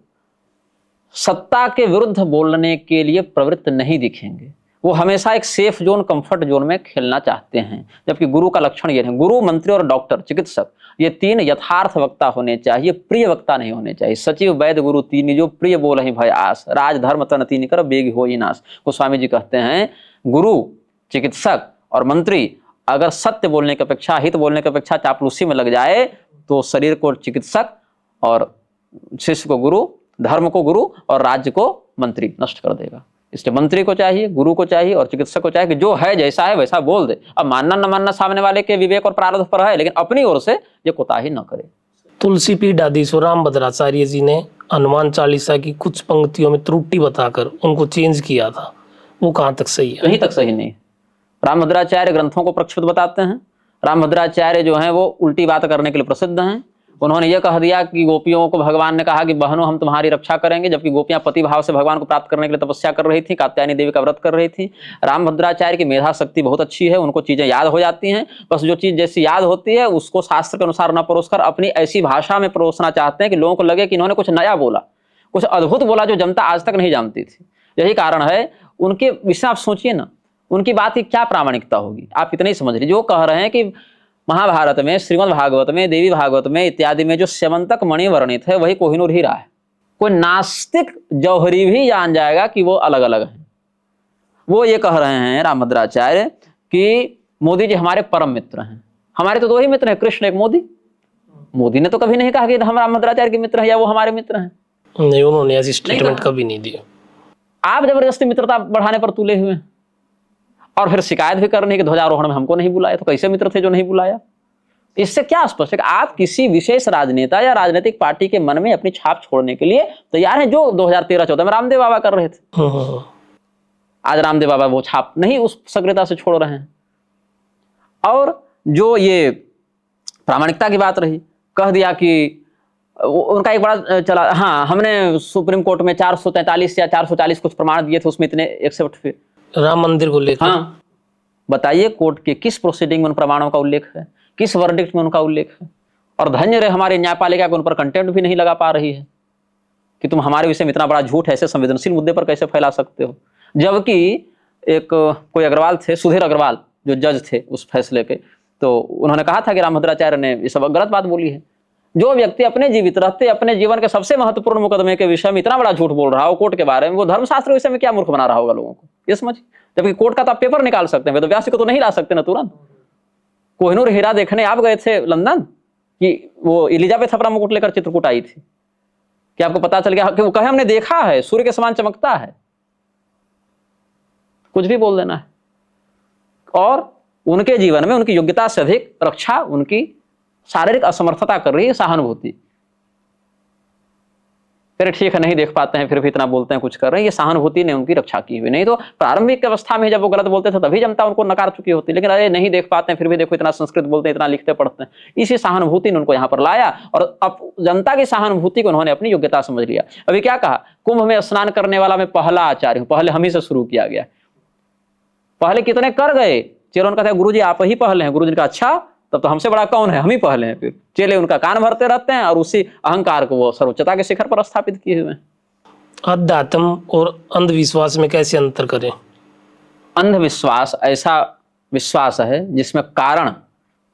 सत्ता के विरुद्ध बोलने के लिए प्रवृत्त नहीं दिखेंगे। वो हमेशा एक सेफ जोन, कंफर्ट जोन में खेलना चाहते हैं। जबकि गुरु का लक्षण ये है, गुरु, मंत्री और डॉक्टर, चिकित्सक, ये तीन यथार्थ वक्ता होने चाहिए, प्रिय वक्ता नहीं होने चाहिए। सचिव वैद्य गुरु तीन, जो प्रिय बोल ही भय आस, राज धर्म तन तीन कर बेग हो ही नाश। गोस्वामी जी कहते हैं गुरु, चिकित्सक और मंत्री अगर सत्य बोलने की अपेक्षा, हित बोलने की अपेक्षा चापलूसी में लग जाए तो शरीर को चिकित्सक और शिष्य को गुरु, धर्म को गुरु और राज्य को मंत्री नष्ट कर देगा। इसलिए मंत्री को चाहिए, गुरु को चाहिए और चिकित्सक को चाहिए कि जो है जैसा है वैसा बोल दे। अब मानना न मानना सामने वाले के विवेक और प्रारब्ध पर है, लेकिन अपनी ओर से ये कोताही न करे। तुलसी पीठाधीश्वर रामभद्राचार्य जी ने हनुमान चालीसा की कुछ पंक्तियों में त्रुटि बताकर उनको चेंज किया था, वो कहाँ तक सही है? कहीं तक सही नहीं। रामभद्राचार्य ग्रंथों को प्रक्षिप्त बताते हैं। रामभद्राचार्य जो हैं वो उल्टी बात करने के लिए प्रसिद्ध हैं। उन्होंने ये कह दिया कि गोपियों को भगवान ने कहा कि बहनों हम तुम्हारी रक्षा करेंगे, जबकि गोपियां पति भाव से भगवान को प्राप्त करने के लिए तपस्या कर रही थी, कात्यायनी देवी का व्रत कर रही थी। रामभद्राचार्य की मेधा शक्ति बहुत अच्छी है, उनको चीजें याद हो जाती हैं। बस जो चीज जैसी याद होती है उसको शास्त्र के अनुसार न परोसकर अपनी ऐसी भाषा में परोसना चाहते हैं कि लोगों को लगे कि इन्होंने कुछ नया बोला, कुछ अद्भुत बोला जो जनता आज तक नहीं जानती थी। यही कारण है उनके विषय आप सोचिए ना, उनकी बात की क्या प्रामाणिकता होगी। आप इतना ही समझ लीजिए, जो कह रहे हैं कि महाभारत में, श्रीमद् भागवत में, देवी भागवत में इत्यादि में जो स्यमंतक मणि वर्णित है वही कोहिनूर हीरा है। कोई नास्तिक जौहरी भी जान जाएगा कि वो अलग अलग हैं। वो ये कह रहे हैं रामभद्राचार्य कि मोदी जी हमारे परम मित्र हैं। हमारे तो दो ही मित्र हैं, कृष्ण एक मोदी। मोदी ने तो कभी नहीं कहा कि हम रामभद्राचार्य के मित्र हैं या वो हमारे मित्र हैं। नहीं, उन्होंने ऐसी स्टेटमेंट कभी नहीं दी। आप जबरदस्ती मित्रता बढ़ाने पर तुले हुए हैं। और फिर शिकायत भी करनी कि ध्वजारोहण में हमको नहीं बुलाया। तो कैसे मित्र थे जो नहीं बुलाया? इससे क्या स्पष्ट है कि आप किसी विशेष राजनेता या राजनीतिक पार्टी के मन में अपनी छाप छोड़ने के लिए तैयार हैं, जो 2013-14 में रामदेव बाबा कर रहे थे। आज रामदेव बाबा वो छाप नहीं उस सक्रियता से छोड़ रहे हैं। और जो ये प्रामाणिकता की बात रही, कह दिया कि उनका एक बड़ा चला, हाँ हमने सुप्रीम कोर्ट में 443 या 440 कुछ प्रमाण दिए थे, उसमें इतने एक्सेप्ट थे राम मंदिर को लेकर। हाँ, बताइए कोर्ट के किस प्रोसीडिंग में उन प्रमाणों का उल्लेख है, किस वर्डिक्ट में उनका उल्लेख है? और धन्य रहे हमारी न्यायपालिका को उन पर कंटेम्प्ट भी नहीं लगा पा रही है कि तुम हमारे विषय में इतना बड़ा झूठ ऐसे संवेदनशील मुद्दे पर कैसे फैला सकते हो। जबकि एक कोई अग्रवाल थे, सुधीर अग्रवाल, जो जज थे उस फैसले के, तो उन्होंने कहा था कि रामभद्राचार्य ने ये सब गलत बात बोली है। जो व्यक्ति अपने जीवित रहते अपने जीवन के सबसे महत्वपूर्ण मुकदमे के विषय में इतना बड़ा झूठ बोल रहा हो कोर्ट के बारे में, वो धर्मशास्त्र के विषय में क्या मूर्ख बना रहा होगा लोगों को, ये समझिए। जबकि कोर्ट का तो आप पेपर निकाल सकते हैं, वेदव्यास को तो नहीं ला सकते ना तुरंत। कोहिनूर हीरा देखने आप गए थे लंदन कि वो एलिजाबेथ अपना मुकुट लेकर चित्रकूट आई थी, कि आपको पता चल गया कि वो कहे हमने देखा है, सूर्य के समान चमकता है, कुछ भी बोल देना है। और उनके जीवन में उनकी योग्यता से अधिक रक्षा उनकी शारीरिक असमर्थता कर रही है सहानुभूति। फिर ठीक है, नहीं देख पाते हैं फिर भी इतना बोलते हैं, कुछ कर रहे हैं, ये सहानुभूति ने उनकी रक्षा की हुई। नहीं तो प्रारंभिक अवस्था में जब वो गलत बोलते थे तभी जनता उनको नकार चुकी होती, लेकिन अरे नहीं देख पाते हैं फिर भी देखो इतना संस्कृत बोलते हैं, इतना लिखते पढ़ते हैं। इसी सहानुभूति ने उनको यहाँ पर लाया और अब जनता की सहानुभूति को उन्होंने अपनी योग्यता समझ लिया। अभी क्या कहा, कुंभ में स्नान करने वाला मैं पहला आचार्य हूँ, पहले हम ही से शुरू किया गया। पहले कितने कर गए, चेलों कहते हैं गुरु जी आप ही पहले हैं। गुरु जी का अच्छा, तब तो हमसे बड़ा कौन है, हम ही पहले हैं। फिर चेले उनका कान भरते रहते हैं और उसी अहंकार को वो सर्वोच्चता के शिखर पर स्थापित किए हुए हैं। अध्यात्म और अंधविश्वास में कैसे अंतर करें? अंधविश्वास ऐसा विश्वास है जिसमें कारण,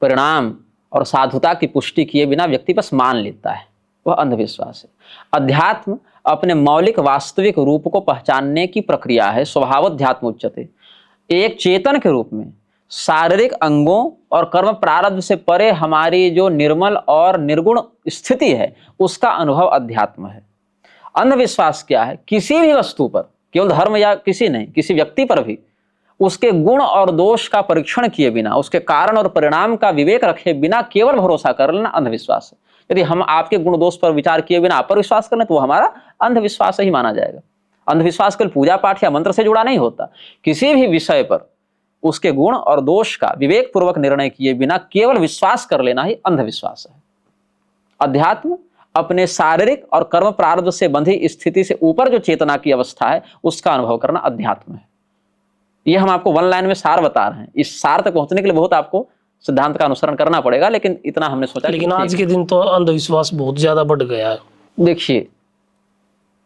परिणाम और साधुता की पुष्टि किए बिना व्यक्ति बस मान लेता है, वह अंधविश्वास है। अध्यात्म अपने मौलिक वास्तविक रूप को पहचानने की प्रक्रिया है। स्वभावध्यात्म उच्यते, एक चेतन के रूप में शारीरिक अंगों और कर्म प्रारब्ध से परे हमारी जो निर्मल और निर्गुण स्थिति है उसका अनुभव अध्यात्म है। अंधविश्वास क्या है, किसी भी वस्तु पर, केवल धर्म या किसी नहीं, किसी व्यक्ति पर भी उसके गुण और दोष का परीक्षण किए बिना, उसके कारण और परिणाम का विवेक रखे बिना केवल भरोसा कर लेना अंधविश्वास है। यदि हम आपके गुण दोष पर विचार किए बिना आप पर विश्वास करें तो वो हमारा अंधविश्वास ही माना जाएगा। अंधविश्वास केवल पूजा पाठ या मंत्र से जुड़ा नहीं होता, किसी भी विषय पर उसके गुण और दोष का विवेक पूर्वक निर्णय किए बिना केवल विश्वास कर लेना ही अंधविश्वास है। अध्यात्म अपने शारीरिक और कर्म प्रारब्ध से बंधी स्थिति से ऊपर जो चेतना की अवस्था है उसका अनुभव करना अध्यात्म है। यह हम आपको वन लाइन में सार बता रहे हैं। इस सार तक पहुंचने के लिए बहुत आपको सिद्धांत का अनुसरण करना पड़ेगा, लेकिन इतना हमने सोचा। लेकिन आज के दिन तो अंधविश्वास बहुत ज्यादा बढ़ गया है। देखिए,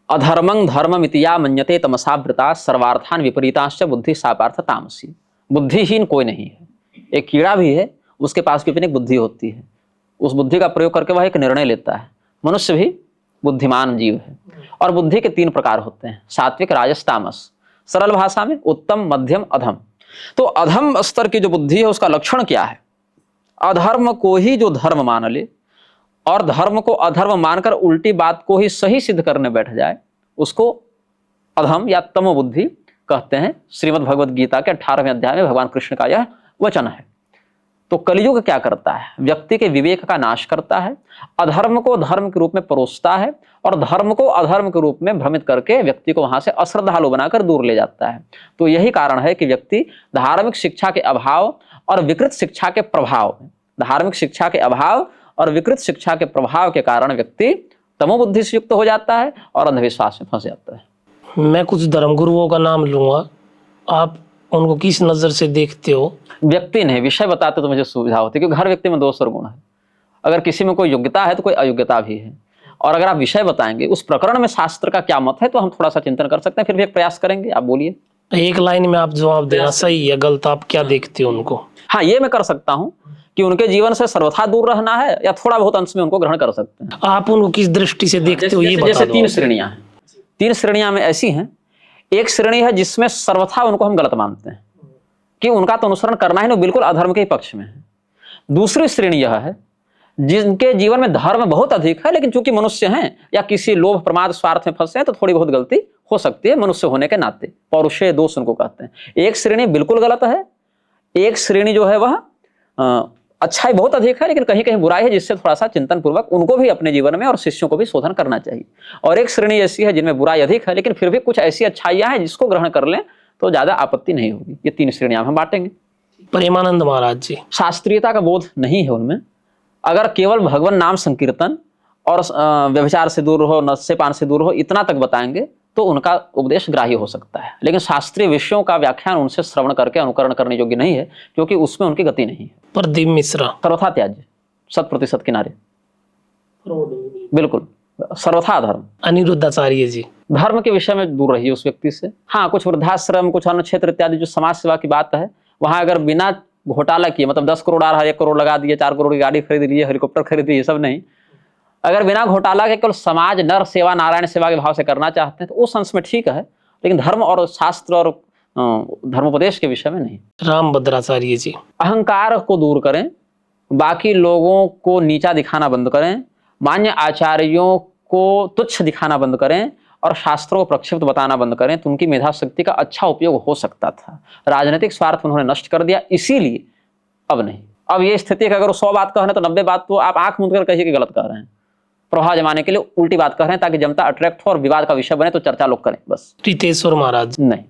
अधर्मं धर्ममितिया मन्यते तमसावृता सर्वार्थान विपरीतांश्च बुद्धि सापार्थ तामसी। बुद्धिहीन कोई नहीं है, एक कीड़ा भी है, उसके पास भी अपनी एक बुद्धि होती है, उस बुद्धि का प्रयोग करके वह एक निर्णय लेता है। मनुष्य भी बुद्धिमान जीव है और बुद्धि के 3 प्रकार होते हैं, सात्विक, राजस, तामस। सरल भाषा में उत्तम, मध्यम, अधम। तो अधम स्तर की जो बुद्धि है उसका लक्षण क्या है? अधर्म को ही जो धर्म मान ले और धर्म को अधर्म मानकर उल्टी बात को ही सही सिद्ध करने बैठ जाए, उसको अधम या तमो बुद्धि कहते हैं। श्रीमद् भगवद गीता के 18वें अध्याय में भगवान कृष्ण का यह वचन है। तो कलियुग क्या करता है? व्यक्ति के विवेक का नाश करता है, अधर्म को धर्म के रूप में परोसता है और धर्म को अधर्म के रूप में भ्रमित करके व्यक्ति को वहां से अश्रद्धालु बनाकर दूर ले जाता है। तो यही कारण है कि व्यक्ति धार्मिक शिक्षा के अभाव और विकृत शिक्षा के प्रभाव, धार्मिक शिक्षा के अभाव और विकृत शिक्षा के प्रभाव के कारण व्यक्ति तमोबुद्धि से युक्त हो जाता है और अंधविश्वास में फंस जाता है। मैं कुछ धर्मगुरुओं का नाम लूंगा, आप उनको किस नजर से देखते हो? व्यक्ति नहीं, विषय बताते तो मुझे सुविधा होती है, क्योंकि हर व्यक्ति में दोष और गुण है। अगर किसी में कोई योग्यता है तो कोई अयोग्यता भी है, और अगर आप विषय बताएंगे उस प्रकरण में शास्त्र का क्या मत है तो हम थोड़ा सा चिंतन कर सकते हैं, फिर भी एक प्रयास करेंगे। आप बोलिए, एक लाइन में आप जवाब देना, सही या गलत, आप क्या देखते हो उनको? हाँ, ये मैं कर सकता हूँ कि उनके जीवन से सर्वथा दूर रहना है या थोड़ा बहुत अंश में उनको ग्रहण कर सकते हैं। आप उनको किस दृष्टि से देखते हो ये बता दो। जैसे 3 श्रेणियां हैं, 3 श्रेणियां में ऐसी हैं। एक श्रेणी है जिसमें सर्वथा उनको हम गलत मानते हैं कि उनका तो अनुसरण करना है, वो बिल्कुल अधर्म के पक्ष में है। दूसरी श्रेणी यह है जिनके जीवन में धर्म बहुत अधिक है, लेकिन चूंकि मनुष्य हैं या किसी लोभ प्रमाद स्वार्थ में फंसे हैं तो थोड़ी बहुत गलती हो सकती है मनुष्य होने के नाते, पौरुषेय दोष उनको कहते हैं। एक श्रेणी बिल्कुल गलत है, एक श्रेणी जो है वह अच्छाई बहुत अधिक है, लेकिन कहीं कहीं बुराई है, जिससे थोड़ा सा चिंतन पूर्वक उनको भी अपने जीवन में और शिष्यों को भी शोधन करना चाहिए। और एक श्रेणी ऐसी है जिनमें बुराई अधिक है, लेकिन फिर भी कुछ ऐसी अच्छाइयां हैं जिसको ग्रहण कर लें तो ज्यादा आपत्ति नहीं होगी। ये 3 श्रेणियां हम बांटेंगे। प्रेमानंद महाराज जी, शास्त्रीयता का बोध नहीं है उनमें। अगर केवल भगवान नाम संकीर्तन और व्यभिचार से दूर रहो, नशे पान से दूर रहो, इतना तक बताएंगे तो उनका उपदेश ग्राह्य हो सकता है। लेकिन शास्त्रीय विषयों का व्याख्यान उनसे श्रवण करके अनुकरण करने योग्य नहीं है, क्योंकि उसमें उनकी गति नहीं है। प्रदीप मिश्रा, सर्वथा त्याज्य, 100% किनारे, बिल्कुल सर्वथा अधर्म। अनिरुद्धाचार्य जी, धर्म के विषय में दूर रहिए उस व्यक्ति से। हाँ, कुछ वृद्धाश्रम, कुछ अन्य क्षेत्र इत्यादि जो समाज सेवा की बात है, वहां अगर बिना घोटाला किए, मतलब 10 करोड़ आ रहा है, 1 करोड़ लगा दिए, 4 करोड़ की गाड़ी खरीद ली, हेलीकॉप्टर खरीद ली, ये सब नहीं। अगर बिना घोटाला के केवल समाज नर सेवा, नारायण सेवा के भाव से करना चाहते हैं तो उस अंश में ठीक है, लेकिन धर्म और शास्त्र और धर्मोपदेश के विषय में नहीं। रामभद्राचार्य जी, अहंकार को दूर करें, बाकी लोगों को नीचा दिखाना बंद करें, मान्य आचार्यों को तुच्छ दिखाना बंद करें और शास्त्रों को प्रक्षिप्त बताना बंद करें, तो उनकी मेधा शक्ति का अच्छा उपयोग हो सकता था। राजनीतिक स्वार्थ उन्होंने नष्ट कर दिया, इसीलिए अब नहीं। अब ये स्थिति है कि अगर 100 बात कह रहे हैं तो 90 बात तो आप आंख मूंद कर कहिए कि गलत कह रहे हैं, प्रभाव जमाने के लिए उल्टी बात कर रहे हैं, ताकि जनता अट्रैक्ट हो और विवाद का विषय बने तो चर्चा लोग करें, बस। रितेश्वर महाराज, नहीं,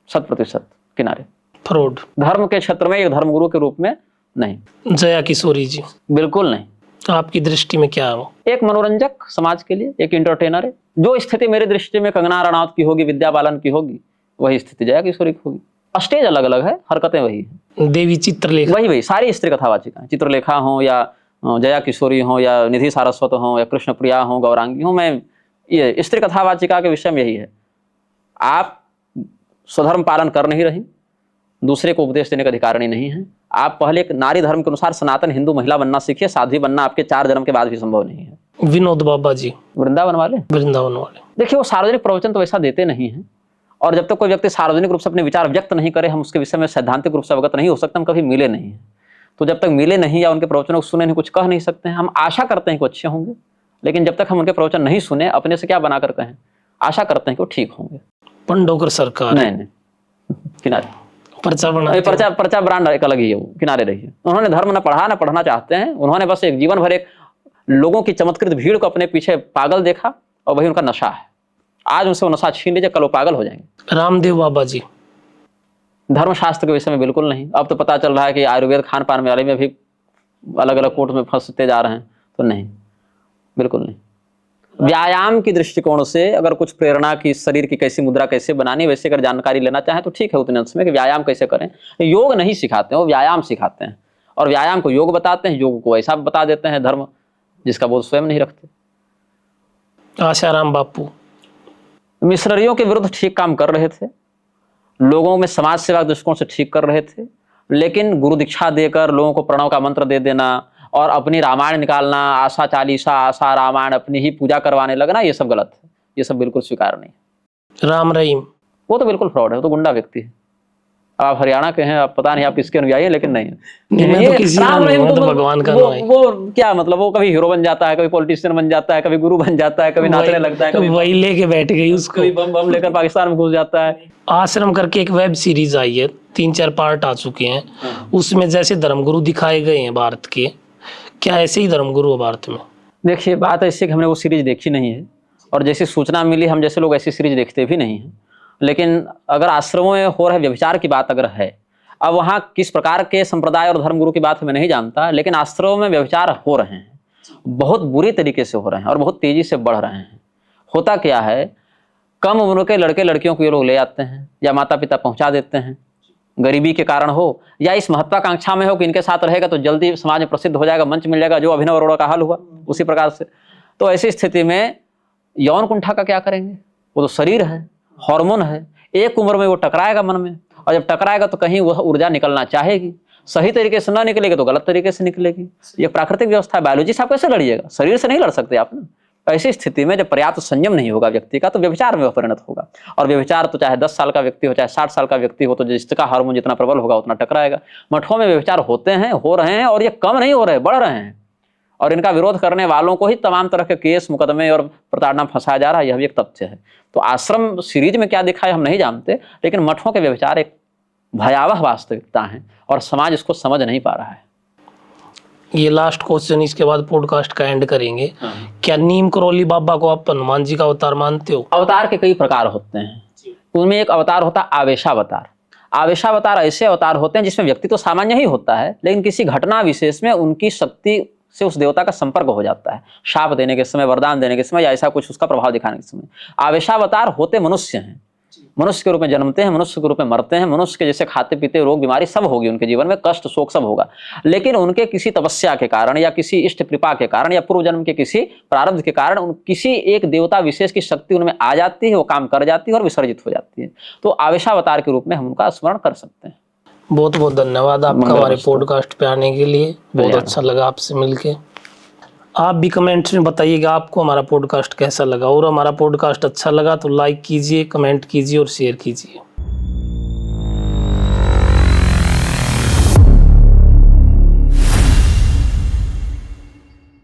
100% किनारे। फ्रॉड। धर्म के क्षेत्र में एक धर्मगुरु के रूप में नहीं। जया किशोरी जी, बिल्कुल नहीं। आपकी दृष्टि में क्या हो? एक मनोरंजक समाज के लिए, एक इंटरटेनर है। जो स्थिति मेरी दृष्टि में कंगना रनौत की होगी, विद्या बालन की होगी, वही स्थिति जया किशोरी की होगी। स्टेज अलग अलग है, हरकतें वही है। देवी चित्रलेखा, वही सारी स्त्री कथावाचिका, चित्रलेखा हो या जया किशोरी हो या निधि सारस्वत हो या कृष्ण प्रिया हो, गौरांगी हो, मैं ये स्त्री कथावाचिका के विषय में यही है। आप स्वधर्म पालन कर नहीं रही, दूसरे को उपदेश देने का अधिकारिणी नहीं है। आप पहले एक नारी धर्म के अनुसार सनातन हिंदू महिला बनना सीखिए, साध्वी बनना आपके 4 जन्म के बाद भी संभव नहीं है। विनोद बाबा जी, वृंदावन वाले, वृंदावन वाले, देखिए वो सार्वजनिक प्रवचन तो वैसा देते नहीं है, और जब तक कोई व्यक्ति सार्वजनिक रूप से अपने विचार व्यक्त नहीं करे, हम उसके विषय में सैद्धांतिक रूप से अवगत नहीं हो सकते। हम कभी मिले नहीं हैं, तो जब तक मिले नहीं या उनके प्रवचनों को सुने नहीं, कुछ कह नहीं सकते हैं। हम आशा करते हैं कि वो अच्छे होंगे, लेकिन जब तक हम उनके प्रवचन नहीं सुने, अपने से क्या बना कर कहें? आशा करते हैं कि वो ठीक होंगे। पंडोकर सरकार, नहीं, किनारे। पर्चा ब्रांड एक अलग ही है, वो किनारे रहिए। उन्होंने धर्म न पढ़ा, न पढ़ना चाहते हैं। उन्होंने बस एक जीवन भर एक लोगों की चमत्कृत भीड़ को अपने पीछे पागल देखा, और वही उनका नशा है। आज उनसे वो नशा छीन लीजिए, कल वो पागल हो जाएंगे। रामदेव बाबा जी, धर्मशास्त्र के विषय में बिल्कुल नहीं। अब तो पता चल रहा है कि आयुर्वेद खान पान वाले में भी अलग अलग कोर्ट में फंसते जा रहे हैं, तो नहीं, बिल्कुल नहीं। व्यायाम की दृष्टिकोण से अगर कुछ प्रेरणा की, शरीर की कैसी मुद्रा कैसे बनानी, वैसे अगर जानकारी लेना चाहें तो ठीक है, उतने अंश में कि व्यायाम कैसे करें। योग नहीं सिखाते हैं, वो व्यायाम सिखाते हैं, और व्यायाम को योग बताते हैं, योग को ऐसा बता देते हैं धर्म जिसका बोध स्वयं नहीं रखते। आशाराम बापू, मिशनरियों के विरुद्ध ठीक काम कर रहे थे, लोगों में समाज सेवा के दृष्टिकोण से ठीक कर रहे थे, लेकिन गुरु दीक्षा देकर लोगों को प्रणव का मंत्र दे देना और अपनी रामायण निकालना, आशा चालीसा, आशा रामायण अपनी ही पूजा करवाने लगना, ये सब गलत है। ये सब बिल्कुल स्वीकार नहीं। राम रहीम, वो तो बिल्कुल फ्रॉड है, वो तो गुंडा व्यक्ति है। आप हरियाणा के हैं, आप पता नहीं आप किसके अनुयायी हैं, लेकिन नहीं मैं तो किसी का नहीं, मैं तो भगवान का अनुयायी। वो क्या मतलब, वो कभी हीरो बन जाता है, कभी पॉलिटिशियन बन जाता है, कभी गुरु बन जाता है, कभी नाचने लगता है, कभी वही लेके बैठ गई उसको, कभी बम लेकर पाकिस्तान में घुस जाता है। आश्रम करके एक वेब सीरीज आई है, 3-4 पार्ट आ चुके हैं। उसमें जैसे धर्मगुरु दिखाए गए हैं भारत के, क्या ऐसे ही धर्मगुरु है भारत में? देखिए, बात ऐसी कि हमने वो सीरीज देखी नहीं है, और जैसी सूचना मिली, हम जैसे लोग ऐसी सीरीज देखते भी नहीं हैं। लेकिन अगर आश्रमों में हो रहे व्यभिचार की बात अगर है, अब वहाँ किस प्रकार के संप्रदाय और धर्मगुरु की बात मैं नहीं जानता, लेकिन आश्रमों में व्यभिचार हो रहे हैं, बहुत बुरी तरीके से हो रहे हैं और बहुत तेजी से बढ़ रहे हैं। होता क्या है, कम उम्र के लड़के लड़कियों को ये लोग ले आते हैं या माता पिता पहुंचा देते हैं, गरीबी के कारण हो या इस महत्वाकांक्षा में हो कि इनके साथ रहेगा तो जल्दी समाज में प्रसिद्ध हो जाएगा, मंच मिल जाएगा, जो अभिनव अरोड़ा का हाल हुआ उसी प्रकार से। तो ऐसी स्थिति में यौन कुंठा का क्या करेंगे? वो तो शरीर है, हार्मोन है, एक उम्र में वो टकराएगा मन में, और जब टकराएगा तो कहीं वह ऊर्जा निकलना चाहेगी, सही तरीके से ना निकलेगी तो गलत तरीके से निकलेगी। ये प्राकृतिक व्यवस्था है, बायोलॉजी से आप कैसे लड़िएगा? शरीर से नहीं लड़ सकते आप ना। ऐसी स्थिति में जब पर्याप्त संयम नहीं होगा व्यक्ति का, तो व्यभिचार में वह परिणत होगा। और व्यभिचार तो चाहे 10 साल का व्यक्ति हो, चाहे 60 साल का व्यक्ति हो, तो जिसका हार्मोन जितना प्रबल होगा उतना टकराएगा। मठों में व्यभिचार होते हैं, हो रहे हैं, और ये कम नहीं हो रहे, बढ़ रहे हैं। और इनका विरोध करने वालों को ही तमाम तरह के केस मुकदमे और प्रताड़ना फंसाया जा रहा है, यह भी एक तथ्य है। तो आश्रम सीरीज में क्या दिखा है हम नहीं जानते, लेकिन मठों के व्यभिचार एक भयावह वास्तविकता है और समाज इसको समझ नहीं पा रहा है। ये लास्ट क्वेश्चन, इसके बाद पॉडकास्ट का एंड करेंगे। क्या नीम करौली बाबा को आप हनुमान जी का अवतार मानते हो? अवतार के कई प्रकार होते हैं, उनमें एक अवतार होता है आवेशावतार। आवेशावतार ऐसे अवतार होते हैं जिसमें व्यक्ति तो सामान्य ही होता है, लेकिन किसी घटना विशेष में उनकी शक्ति से उस देवता का संपर्क हो जाता है, शाप देने के समय, वरदान देने के समय, या ऐसा कुछ उसका प्रभाव दिखाने के समय। आवेशावतार होते मनुष्य हैं, मनुष्य के रूप में जन्मते हैं, मनुष्य के रूप में मरते हैं, मनुष्य के जैसे खाते पीते, रोग बीमारी सब होगी उनके जीवन में, कष्ट शोक सब होगा, लेकिन उनके किसी तपस्या के कारण या किसी इष्ट कृपा के कारण या पूर्व जन्म के किसी प्रारब्ध के कारण किसी एक देवता विशेष की शक्ति उनमें आ जाती है, वो काम कर जाती है और विसर्जित हो जाती है। तो आवेशावतार के रूप में हम उनका स्मरण कर सकते हैं। बहुत बहुत धन्यवाद आपका हमारे पॉडकास्ट पे आने के लिए, बहुत अच्छा लगा आपसे मिलके। आप भी कमेंट्स में बताइएगा आपको हमारा पॉडकास्ट कैसा लगा, और हमारा पॉडकास्ट अच्छा लगा तो लाइक कीजिए, कमेंट कीजिए और शेयर कीजिए।